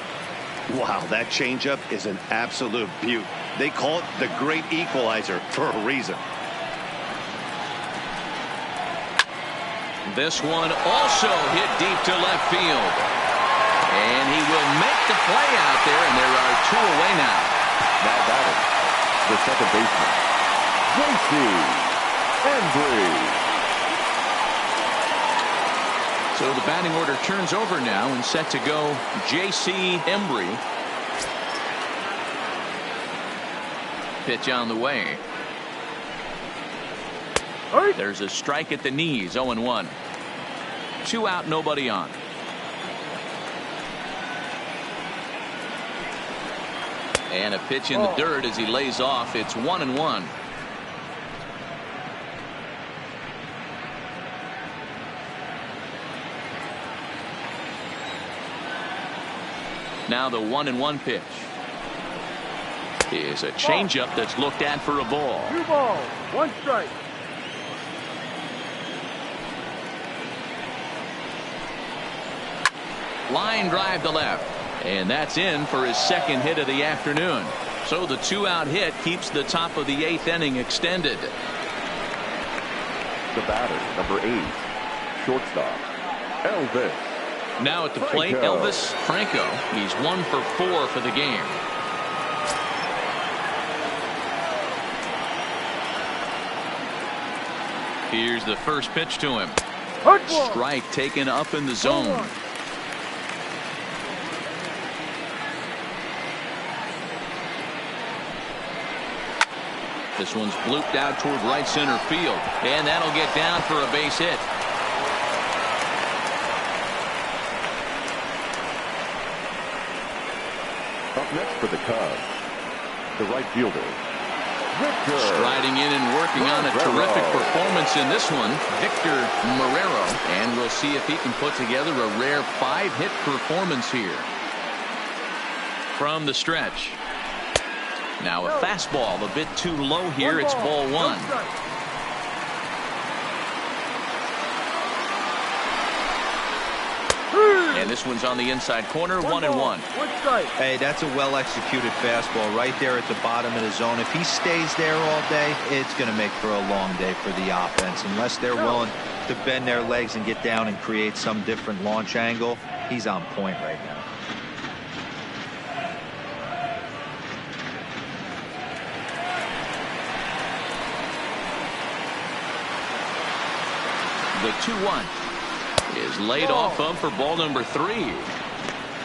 Wow, that changeup is an absolute beaut. They call it the great equalizer for a reason. This one also hit deep to left field. And he will make the play out there, and there are 2 away now. Now batting, the second baseman, Embry. So the batting order turns over now and set to go J.C. Embry. Pitch on the way. There's a strike at the knees. 0-1. 2 out, nobody on. And a pitch in the dirt as he lays off. It's 1-1. Now the 1-1 pitch is a changeup that's looked at for a ball. 2 balls, 1 strike. Line drive to left, and that's in for his second hit of the afternoon. So the 2-out hit keeps the top of the 8th inning extended. The batter, number 8, shortstop, Elvis. Now at the plate, Elvis Franco. He's 1 for 4 for the game. Here's the first pitch to him. Strike taken up in the zone. This one's blooped out toward right center field, and that'll get down for a base hit. Up next for the Cubs, the right fielder, Victor. Striding in and working on a terrific performance in this one, Victor Marrero. And we'll see if he can put together a rare 5-hit performance here. From the stretch. Now a fastball a bit too low here. It's ball 1. And this one's on the inside corner, 1-1. Hey, that's a well-executed fastball right there at the bottom of the zone. If he stays there all day, it's going to make for a long day for the offense. Unless they're willing to bend their legs and get down and create some different launch angle, he's on point right now. The 2-1 is laid off of for ball number 3.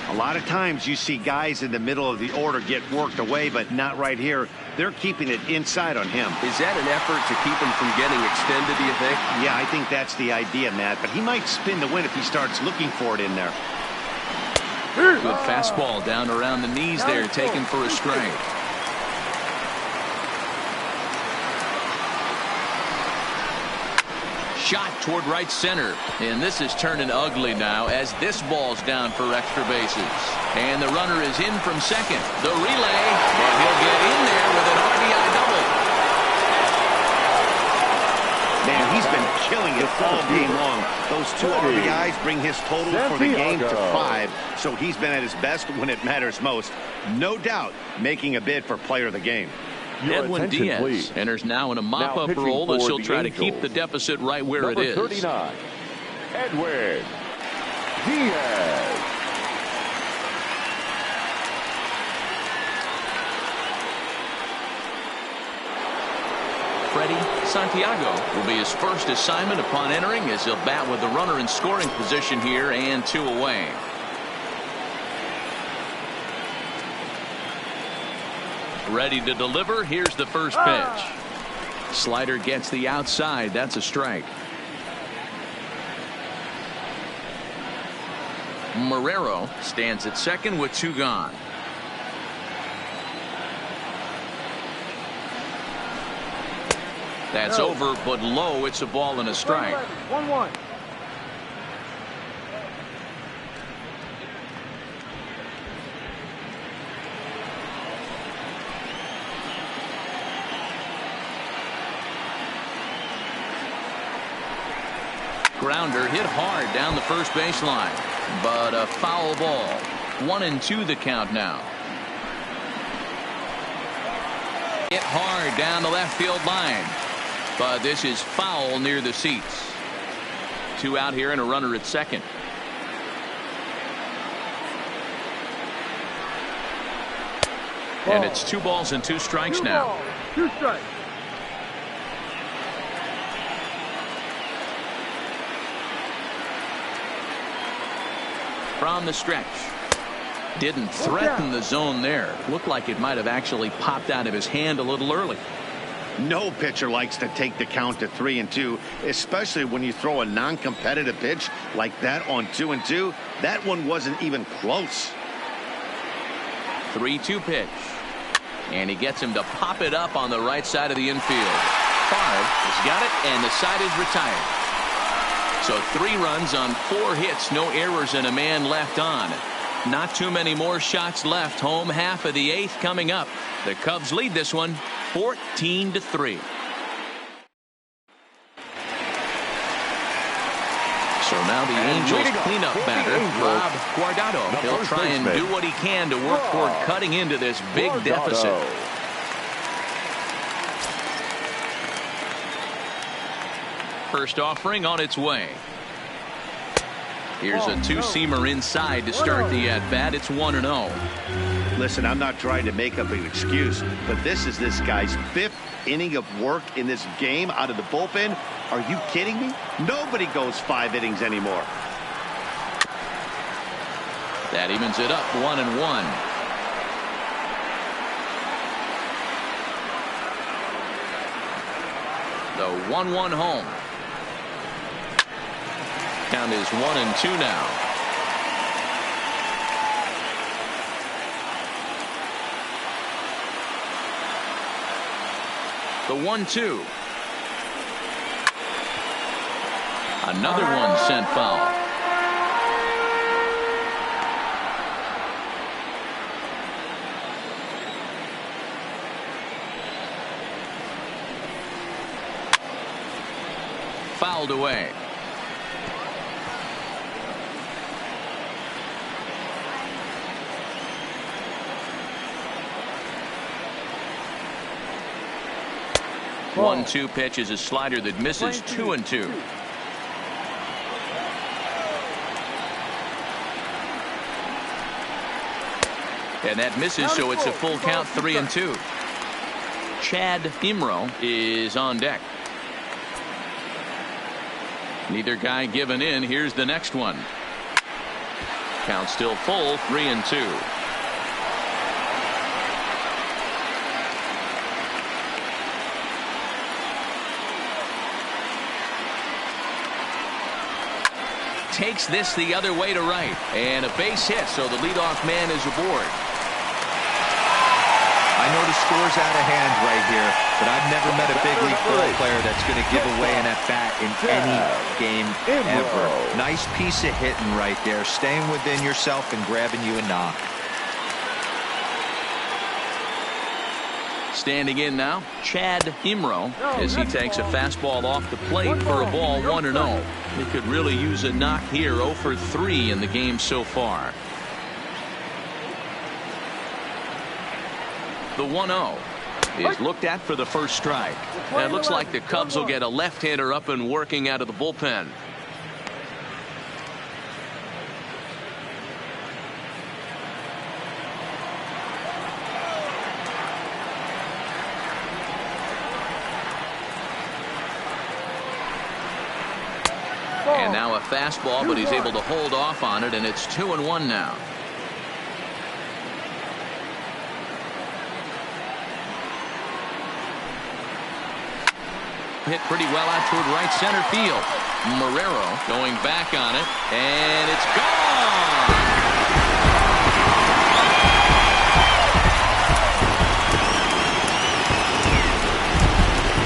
A lot of times you see guys in the middle of the order get worked away, but not right here. They're keeping it inside on him. Is that an effort to keep him from getting extended, do you think? Yeah, I think that's the idea, Matt, but he might spin the win if he starts looking for it in there. Good fastball down around the knees there, taken for a strike. Shot toward right center, and this is turning ugly now as this ball's down for extra bases. And the runner is in from second. The relay, and he'll get in there with an RBI double. Man, he's been killing it all game long. Those 2 RBIs bring his total for the game to 5, so he's been at his best when it matters most. No doubt making a bid for player of the game. Edwin Diaz please. enters now in a mop-up role as he'll try to keep the deficit right where it is. 39, Edwin Diaz. Freddie Santiago will be his first assignment upon entering as he'll bat with the runner in scoring position here and 2 away. Ready to deliver. Here's the first pitch. Slider gets the outside. That's a strike. Marrero stands at second with 2 gone. That's over, but low. It's a ball and a strike. 1-1. Grounder hit hard down the first baseline, but a foul ball. 1-2 the count now. Hit hard down the left field line, but this is foul near the seats. 2 out here and a runner at second. And it's 2 balls and 2 strikes now. 2 strikes. From the stretch. Didn't threaten the zone there. Looked like it might have actually popped out of his hand a little early. No pitcher likes to take the count to 3-2, especially when you throw a non-competitive pitch like that on 2-2. That one wasn't even close. 3-2 pitch. And he gets him to pop it up on the right side of the infield. Favre has got it, and the side is retired. So 3 runs on 4 hits, no errors, and a man left on. Not too many more shots left. Home half of the 8th coming up. The Cubs lead this one 14-3. So now the Angels cleanup batter, Rob Guardado. He'll try and do what he can to work toward cutting into this big deficit. First offering on its way. Here's a 2-seamer inside to start the at-bat. It's 1-0. Listen, I'm not trying to make up an excuse, but this is this guy's 5th inning of work in this game out of the bullpen. Are you kidding me? Nobody goes 5 innings anymore. That evens it up 1-1. The 1-1 home. Count is 1-2 now. The 1-2. Another one sent foul. Fouled away. Ball. 1-2 pitch is a slider that misses. 2-2. And that misses, so it's a full count. 3-2. Chad Imro is on deck. Neither guy giving in. Here's the next one. Count still full. 3-2. Takes this the other way to right, and a base hit, so the leadoff man is aboard. I know the score's out of hand right here, but I've never met a big league ball player that's going to give away an at-bat in any game ever. Nice piece of hitting right there, staying within yourself and grabbing you a knock. Standing in now, Chad Imro, as he takes a fastball off the plate for a ball. 1-0. He could really use a knock here. 0 for 3 in the game so far. The 1-0 is looked at for the first strike. And it looks like the Cubs will get a left-hander up and working out of the bullpen. And now a fastball, but he's able to hold off on it, and it's 2-1 now. Hit pretty well out toward right center field. Marrero going back on it, and it's gone.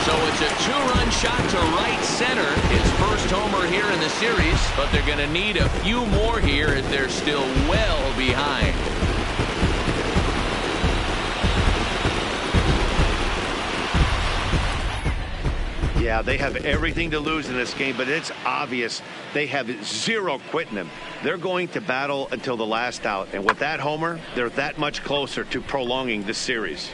So it's a two-run shot to right center. His first homer here in the series, but they're going to need a few more here as they're still well behind. Yeah, they have everything to lose in this game, but it's obvious they have zero quitting them. They're going to battle until the last out, and with that homer, they're that much closer to prolonging this series.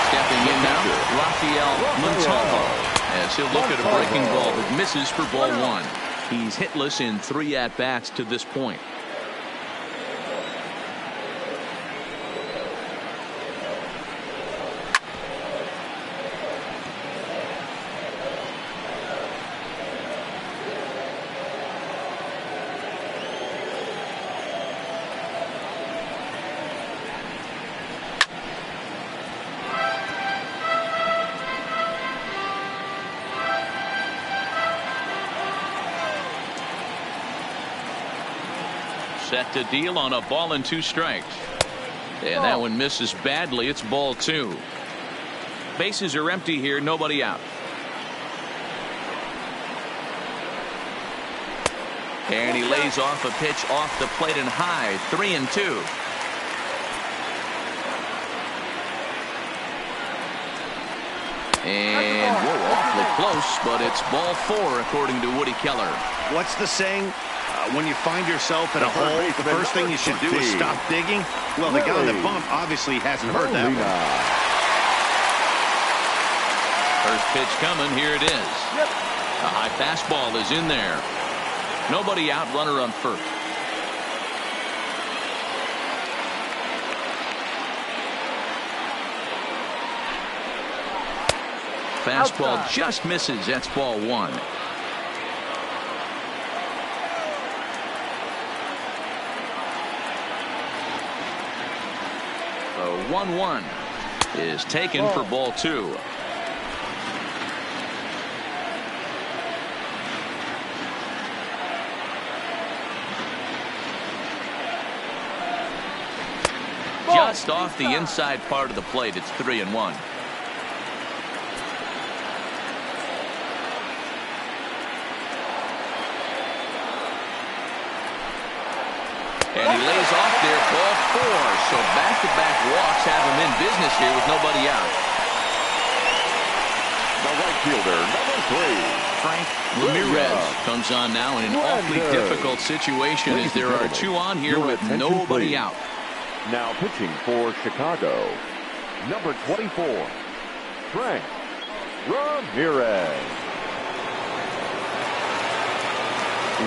Stepping in now, Rafael Montalvo, as he'll look at a breaking ball that misses for ball 1. He's hitless in 3 at-bats to this point. Set to deal on a ball and 2 strikes. And that one misses badly. It's ball 2. Bases are empty here. Nobody out. And he lays off a pitch off the plate and high. 3-2. And whoa, awfully close, but it's ball 4 according to Woody Keller. What's the saying? When you find yourself in a hole, the first thing you should do is stop digging. Well, the guy on the bump obviously hasn't heard that one. First pitch coming. Here it is. A high fastball is in there. Nobody out. Runner on first. Fastball just misses. That's ball 1. The 1-1 is taken for ball 2. just off the inside part of the plate. It's 3-1. And he lays off there, ball 4. So back-to-back walks have him in business here with nobody out. The right fielder, number 3. Frank Ramirez comes on now in an awfully difficult situation as there are 2 on here with nobody out. Now pitching for Chicago, number 24, Frank Ramirez.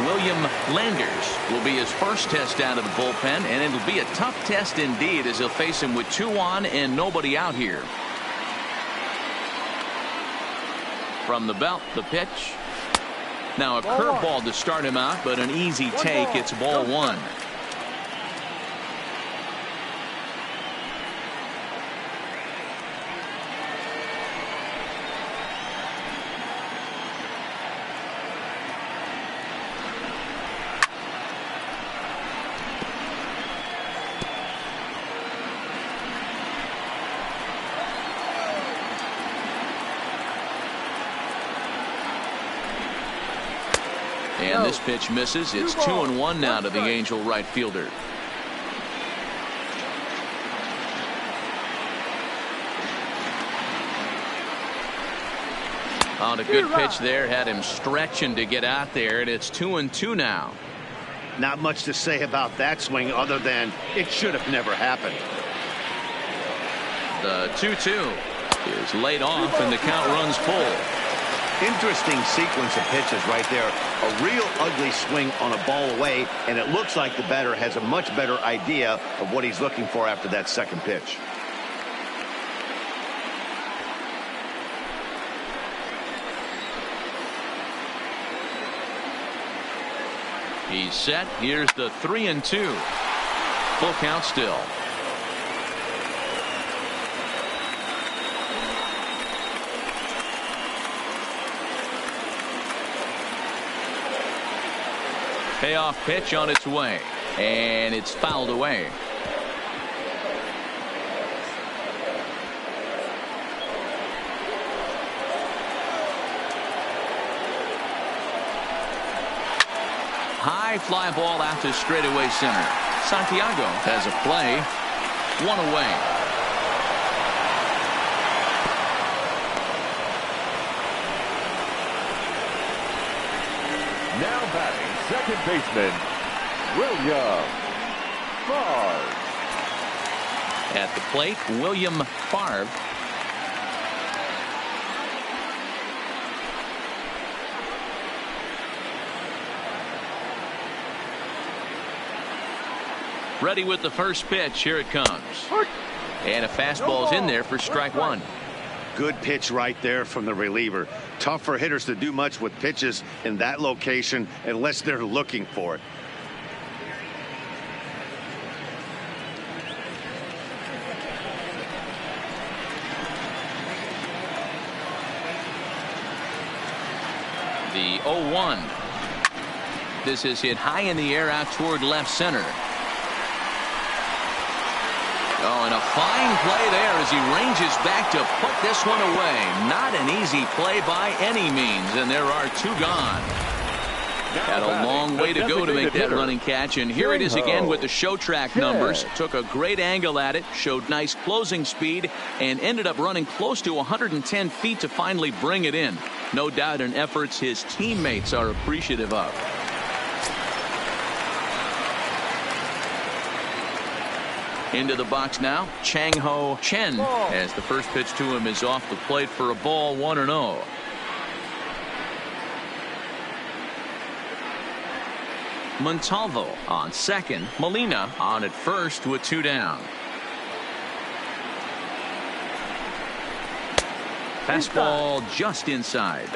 William Landers will be his first test out of the bullpen, and it'll be a tough test indeed as he'll face him with 2 on and nobody out here. From the belt, the pitch. Now a curveball to start him out, but an easy take. It's ball 1. And this pitch misses. It's 2-1 now to the Angel right fielder. On a good pitch there, had him stretching to get out there, and it's 2-2 now. Not much to say about that swing other than it should have never happened. The 2-2 is laid off, and the count runs full. Interesting sequence of pitches right there. A real ugly swing on a ball away, and it looks like the batter has a much better idea of what he's looking for after that second pitch. He's set. Here's the 3-2. Full count still. Payoff pitch on its way, and it's fouled away. High fly ball out to straightaway center. Santiago has a play. 1 away. Now batting, second baseman, William Favre. At the plate, William Favre. Ready with the first pitch. Here it comes. And a fastball's in there for strike 1. Good pitch right there from the reliever. Tough for hitters to do much with pitches in that location unless they're looking for it. The 0-1. This is hit high in the air out toward left center. Oh, and a fine play there as he ranges back to put this one away. Not an easy play by any means, and there are 2 gone. Had a long way to go to make that running catch, and here it is again with the show track numbers. Took a great angle at it, showed nice closing speed, and ended up running close to 110 feet to finally bring it in. No doubt in efforts his teammates are appreciative of. Into the box now, Chang-Ho Chen, as the first pitch to him is off the plate for a ball, 1-0. Montalvo on second, Molina on at first with 2 down. Fastball just inside.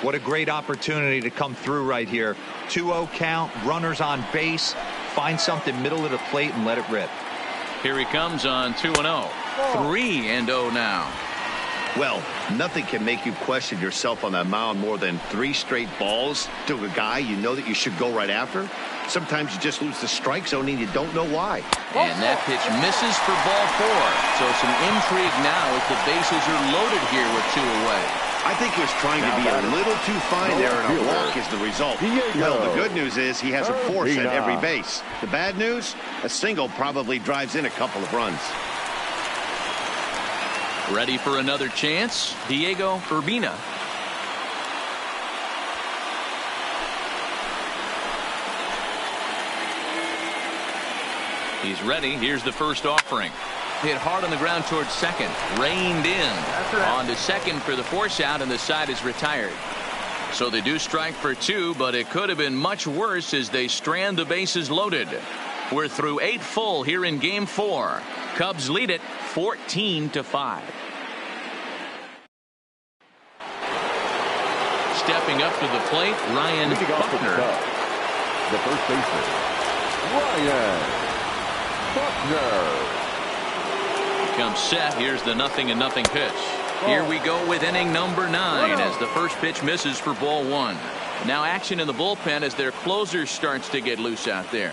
What a great opportunity to come through right here. 2-0 count, runners on base. Find something middle of the plate and let it rip. Here he comes on 2-0. 3-0 now. Well, nothing can make you question yourself on that mound more than 3 straight balls to a guy you know that you should go right after. Sometimes you just lose the strike zone and you don't know why. And that pitch misses for ball 4. So some intrigue now as the bases are loaded here with 2 away. I think he was trying to be a little too fine there, and a walk is the result. Well, the good news is he has a force at every base. The bad news, a single probably drives in a couple of runs. Ready for another chance, Diego Urbina. He's ready. Here's the first offering. Hit hard on the ground towards second. Reined in. On to second for the force out, and the side is retired. So they do strike for 2, but it could have been much worse as they strand the bases loaded. We're through 8 full here in Game 4. Cubs lead it 14-5. Stepping up to the plate, Ryan Buckner. The first baseman, Ryan Buckner. Comes set. Here's the 0-0 pitch. Here we go with inning number 9 as the first pitch misses for ball 1. Now action in the bullpen as their closer starts to get loose out there.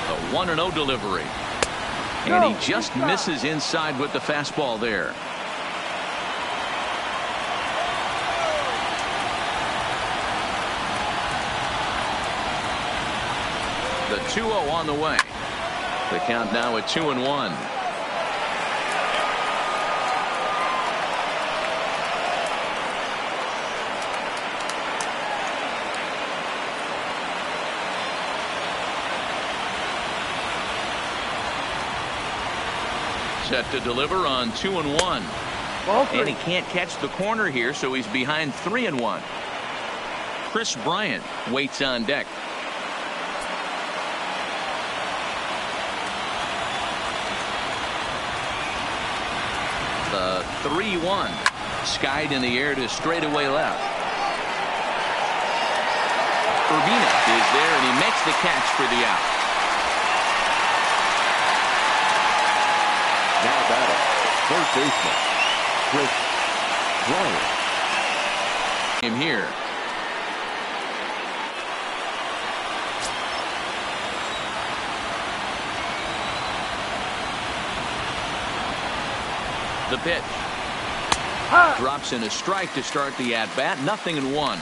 The 1-0 delivery. And he just misses inside with the fastball there. The 2-0 on the way. The count now at 2-1. Set to deliver on 2-1. And he can't catch the corner here, so he's behind 3-1. Chris Bryant waits on deck. The 3-1 skied in the air to straightaway left. Urbina is there, and he makes the catch for the out. Now batting, third baseman, Chris Bryant. Him here. The pitch. Drops in a strike to start the at-bat. 0-1.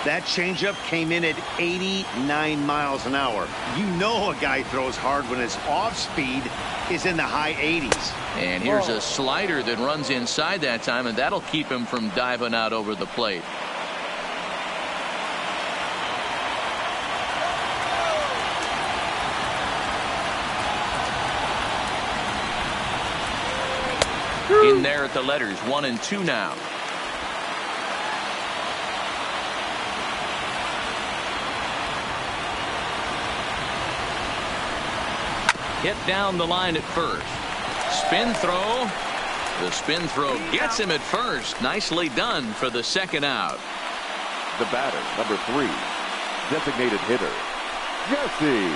That changeup came in at 89 miles an hour. You know a guy throws hard when his off speed is in the high 80s. And here's a slider that runs inside that time, and that'll keep him from diving out over the plate. In there at the letters, 1-2 now. Hit down the line at first. Spin throw. The spin throw gets him at first. Nicely done for the second out. The batter, number 3, designated hitter, Jesse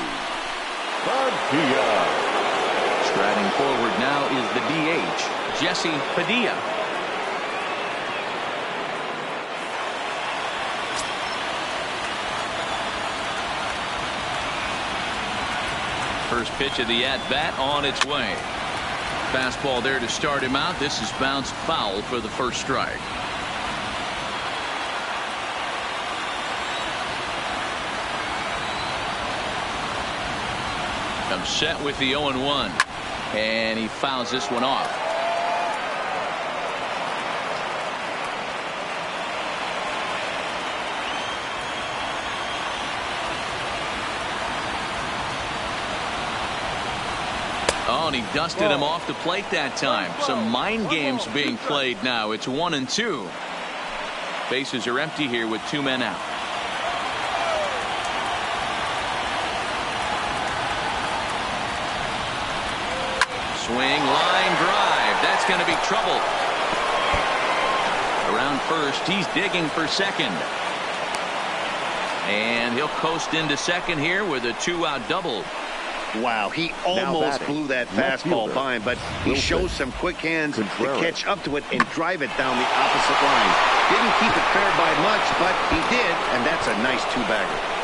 Padilla. Striding forward now is the DH, Jesse Padilla. First pitch of the at-bat on its way. Fastball there to start him out. This is bounced foul for the first strike. Comes set with the 0-1. And he fouls this one off. Oh, and he dusted him off the plate that time. Some mind games being played now. It's 1-2. Bases are empty here with 2 men out. Swing, line drive. That's going to be trouble. Around first, he's digging for second. And he'll coast into second here with a 2-out double. Wow, he almost blew that fastball by him, but he shows some quick hands to catch up to it and drive it down the opposite line. Didn't keep it fair by much, but he did, and that's a nice two-bagger.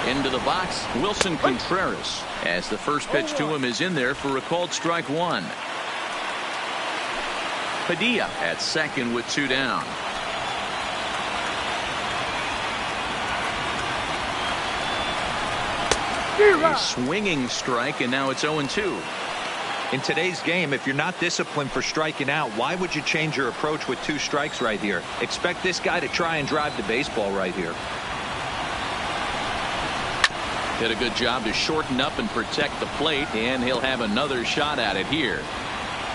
Into the box, Wilson Contreras, as the first pitch to him is in there for a called strike one. Padilla at second with 2 down. A swinging strike, and now it's 0-2. In today's game, if you're not disciplined for striking out, why would you change your approach with 2 strikes right here? Expect this guy to try and drive the baseball right here. Did a good job to shorten up and protect the plate, and he'll have another shot at it here.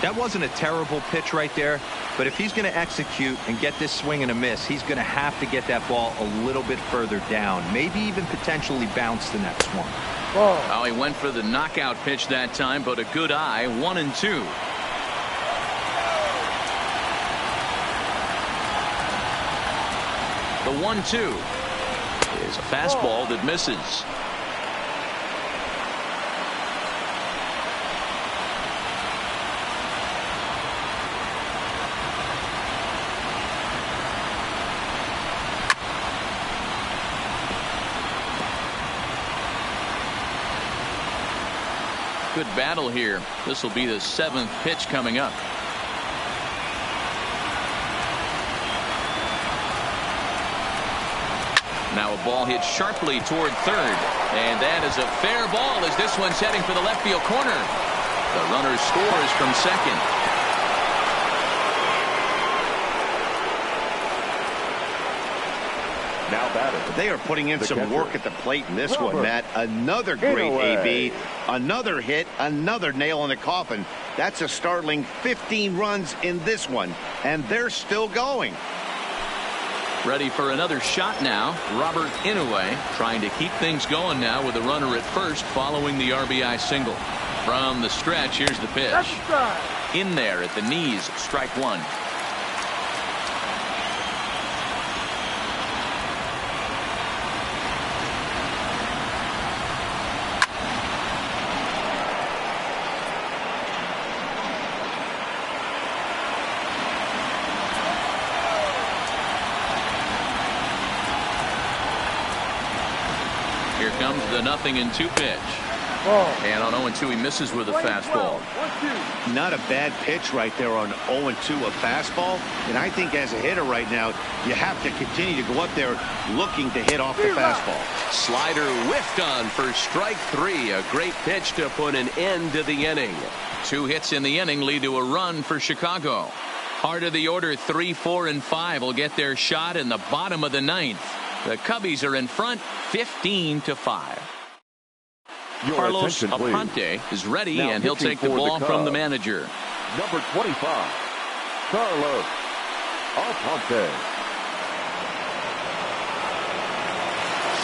That wasn't a terrible pitch right there, but if he's going to execute and get this swing and a miss, he's going to have to get that ball a little bit further down, maybe even potentially bounce the next one. Oh, he went for the knockout pitch that time, but a good eye. 1-2. The 1-2 is a fastball that misses. Good battle here. This will be the 7th pitch coming up. Now a ball hit sharply toward third, and that is a fair ball as this one's heading for the left field corner. The runner scores from second. Now batting. They are putting in some work at the plate in this one, Matt. Another great AB, another hit, another nail in the coffin. That's a startling 15 runs in this one, and they're still going. Ready for another shot now. Robert Inoue trying to keep things going now with a runner at first following the RBI single. From the stretch, here's the pitch. In there at the knees, strike one. Here comes the 0-2 pitch. And on 0-2 he misses with a fastball. Not a bad pitch right there on 0-2, a fastball. And I think as a hitter right now, you have to continue to go up there looking to hit off the fastball. Slider whiffed on for strike 3. A great pitch to put an end to the inning. 2 hits in the inning lead to a run for Chicago. Heart of the order 3, 4, and 5 will get their shot in the bottom of the 9th. The Cubbies are in front 15-5. Carlos Aponte is ready, and he'll take the ball from the manager. Number 25, Carlos Aponte.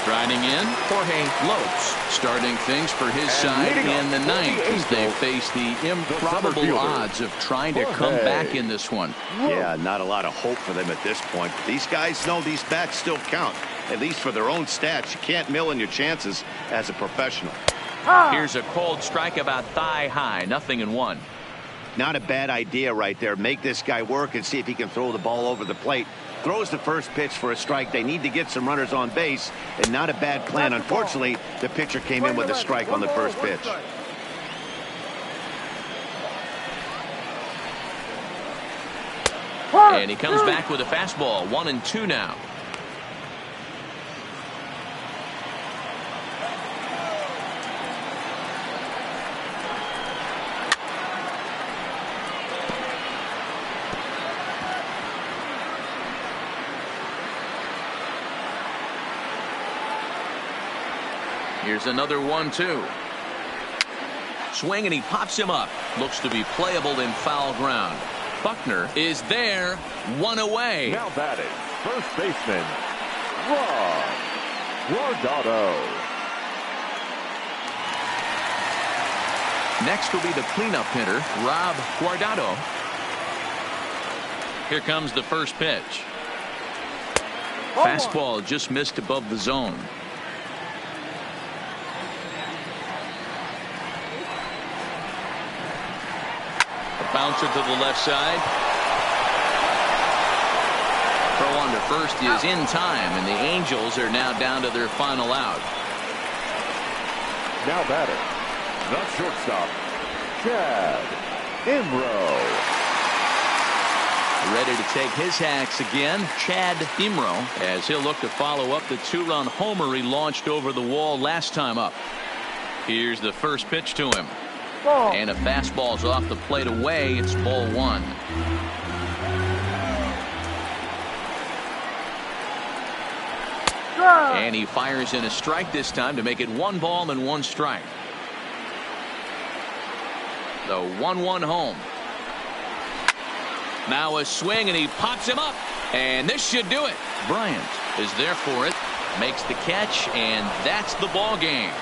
Striding in, Jorge Lopes, starting things for his side in the 9th as they face the improbable odds of trying to come back in this one. Yeah, not a lot of hope for them at this point. These guys know these bats still count, at least for their own stats. You can't mill in your chances as a professional. Here's a cold strike about thigh high, 0-1. Not a bad idea right there. Make this guy work and see if he can throw the ball over the plate. Throws the first pitch for a strike. They need to get some runners on base, and not a bad plan. Unfortunately, the pitcher came in with a strike on the first pitch. And he comes back with a fastball. 1-2 now. Here's another 1-2. Swing, and he pops him up. Looks to be playable in foul ground. Buckner is there. 1 away. Now batting, first baseman, Rob Guardado. Next will be the cleanup hitter, Rob Guardado. Here comes the first pitch. Fastball just missed above the zone. A bouncer to the left side. Throw on to first is in time, and the Angels are now down to their final out. Now batter, the shortstop, Chad Imro. Ready to take his hacks again, Chad Imro, as he'll look to follow up the two-run homer he launched over the wall last time up. Here's the first pitch to him. And a fastball's off the plate away. It's ball one. And he fires in a strike this time to make it 1 ball and 1 strike. The 1-1 home. Now a swing, and he pops him up, and this should do it. Bryant is there for it, makes the catch, and that's the ball game.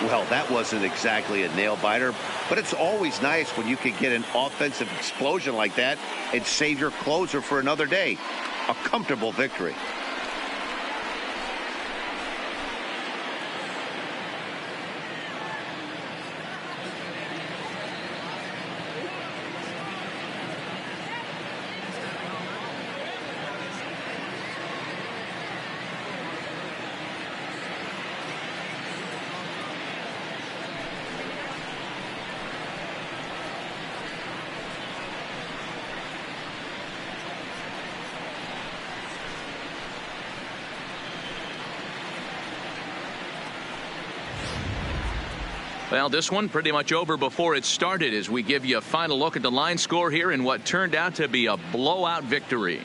Well, that wasn't exactly a nail-biter, but it's always nice when you can get an offensive explosion like that and save your closer for another day. A comfortable victory. Well, this one pretty much over before it started as we give you a final look at the line score here in what turned out to be a blowout victory.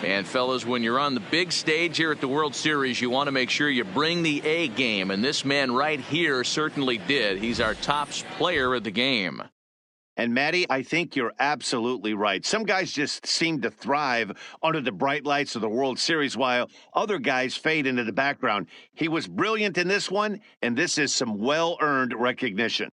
And fellas, when you're on the big stage here at the World Series, you want to make sure you bring the A game, and this man right here certainly did. He's our top player of the game. And Matty, I think you're absolutely right. Some guys just seem to thrive under the bright lights of the World Series while other guys fade into the background. He was brilliant in this one, and this is some well-earned recognition.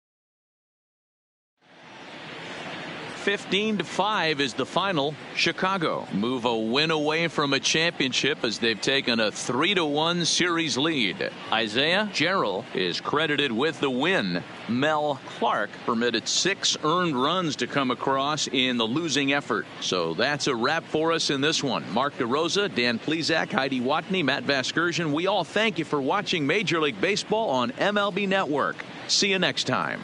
15-5 is the final. Chicago move a win away from a championship as they've taken a 3-1 series lead. Isaiah Jarrell is credited with the win. Mel Clark permitted 6 earned runs to come across in the losing effort. So that's a wrap for us in this one. Mark DeRosa, Dan Plesac, Heidi Watney, Matt Vasgersian. We all thank you for watching Major League Baseball on MLB Network. See you next time.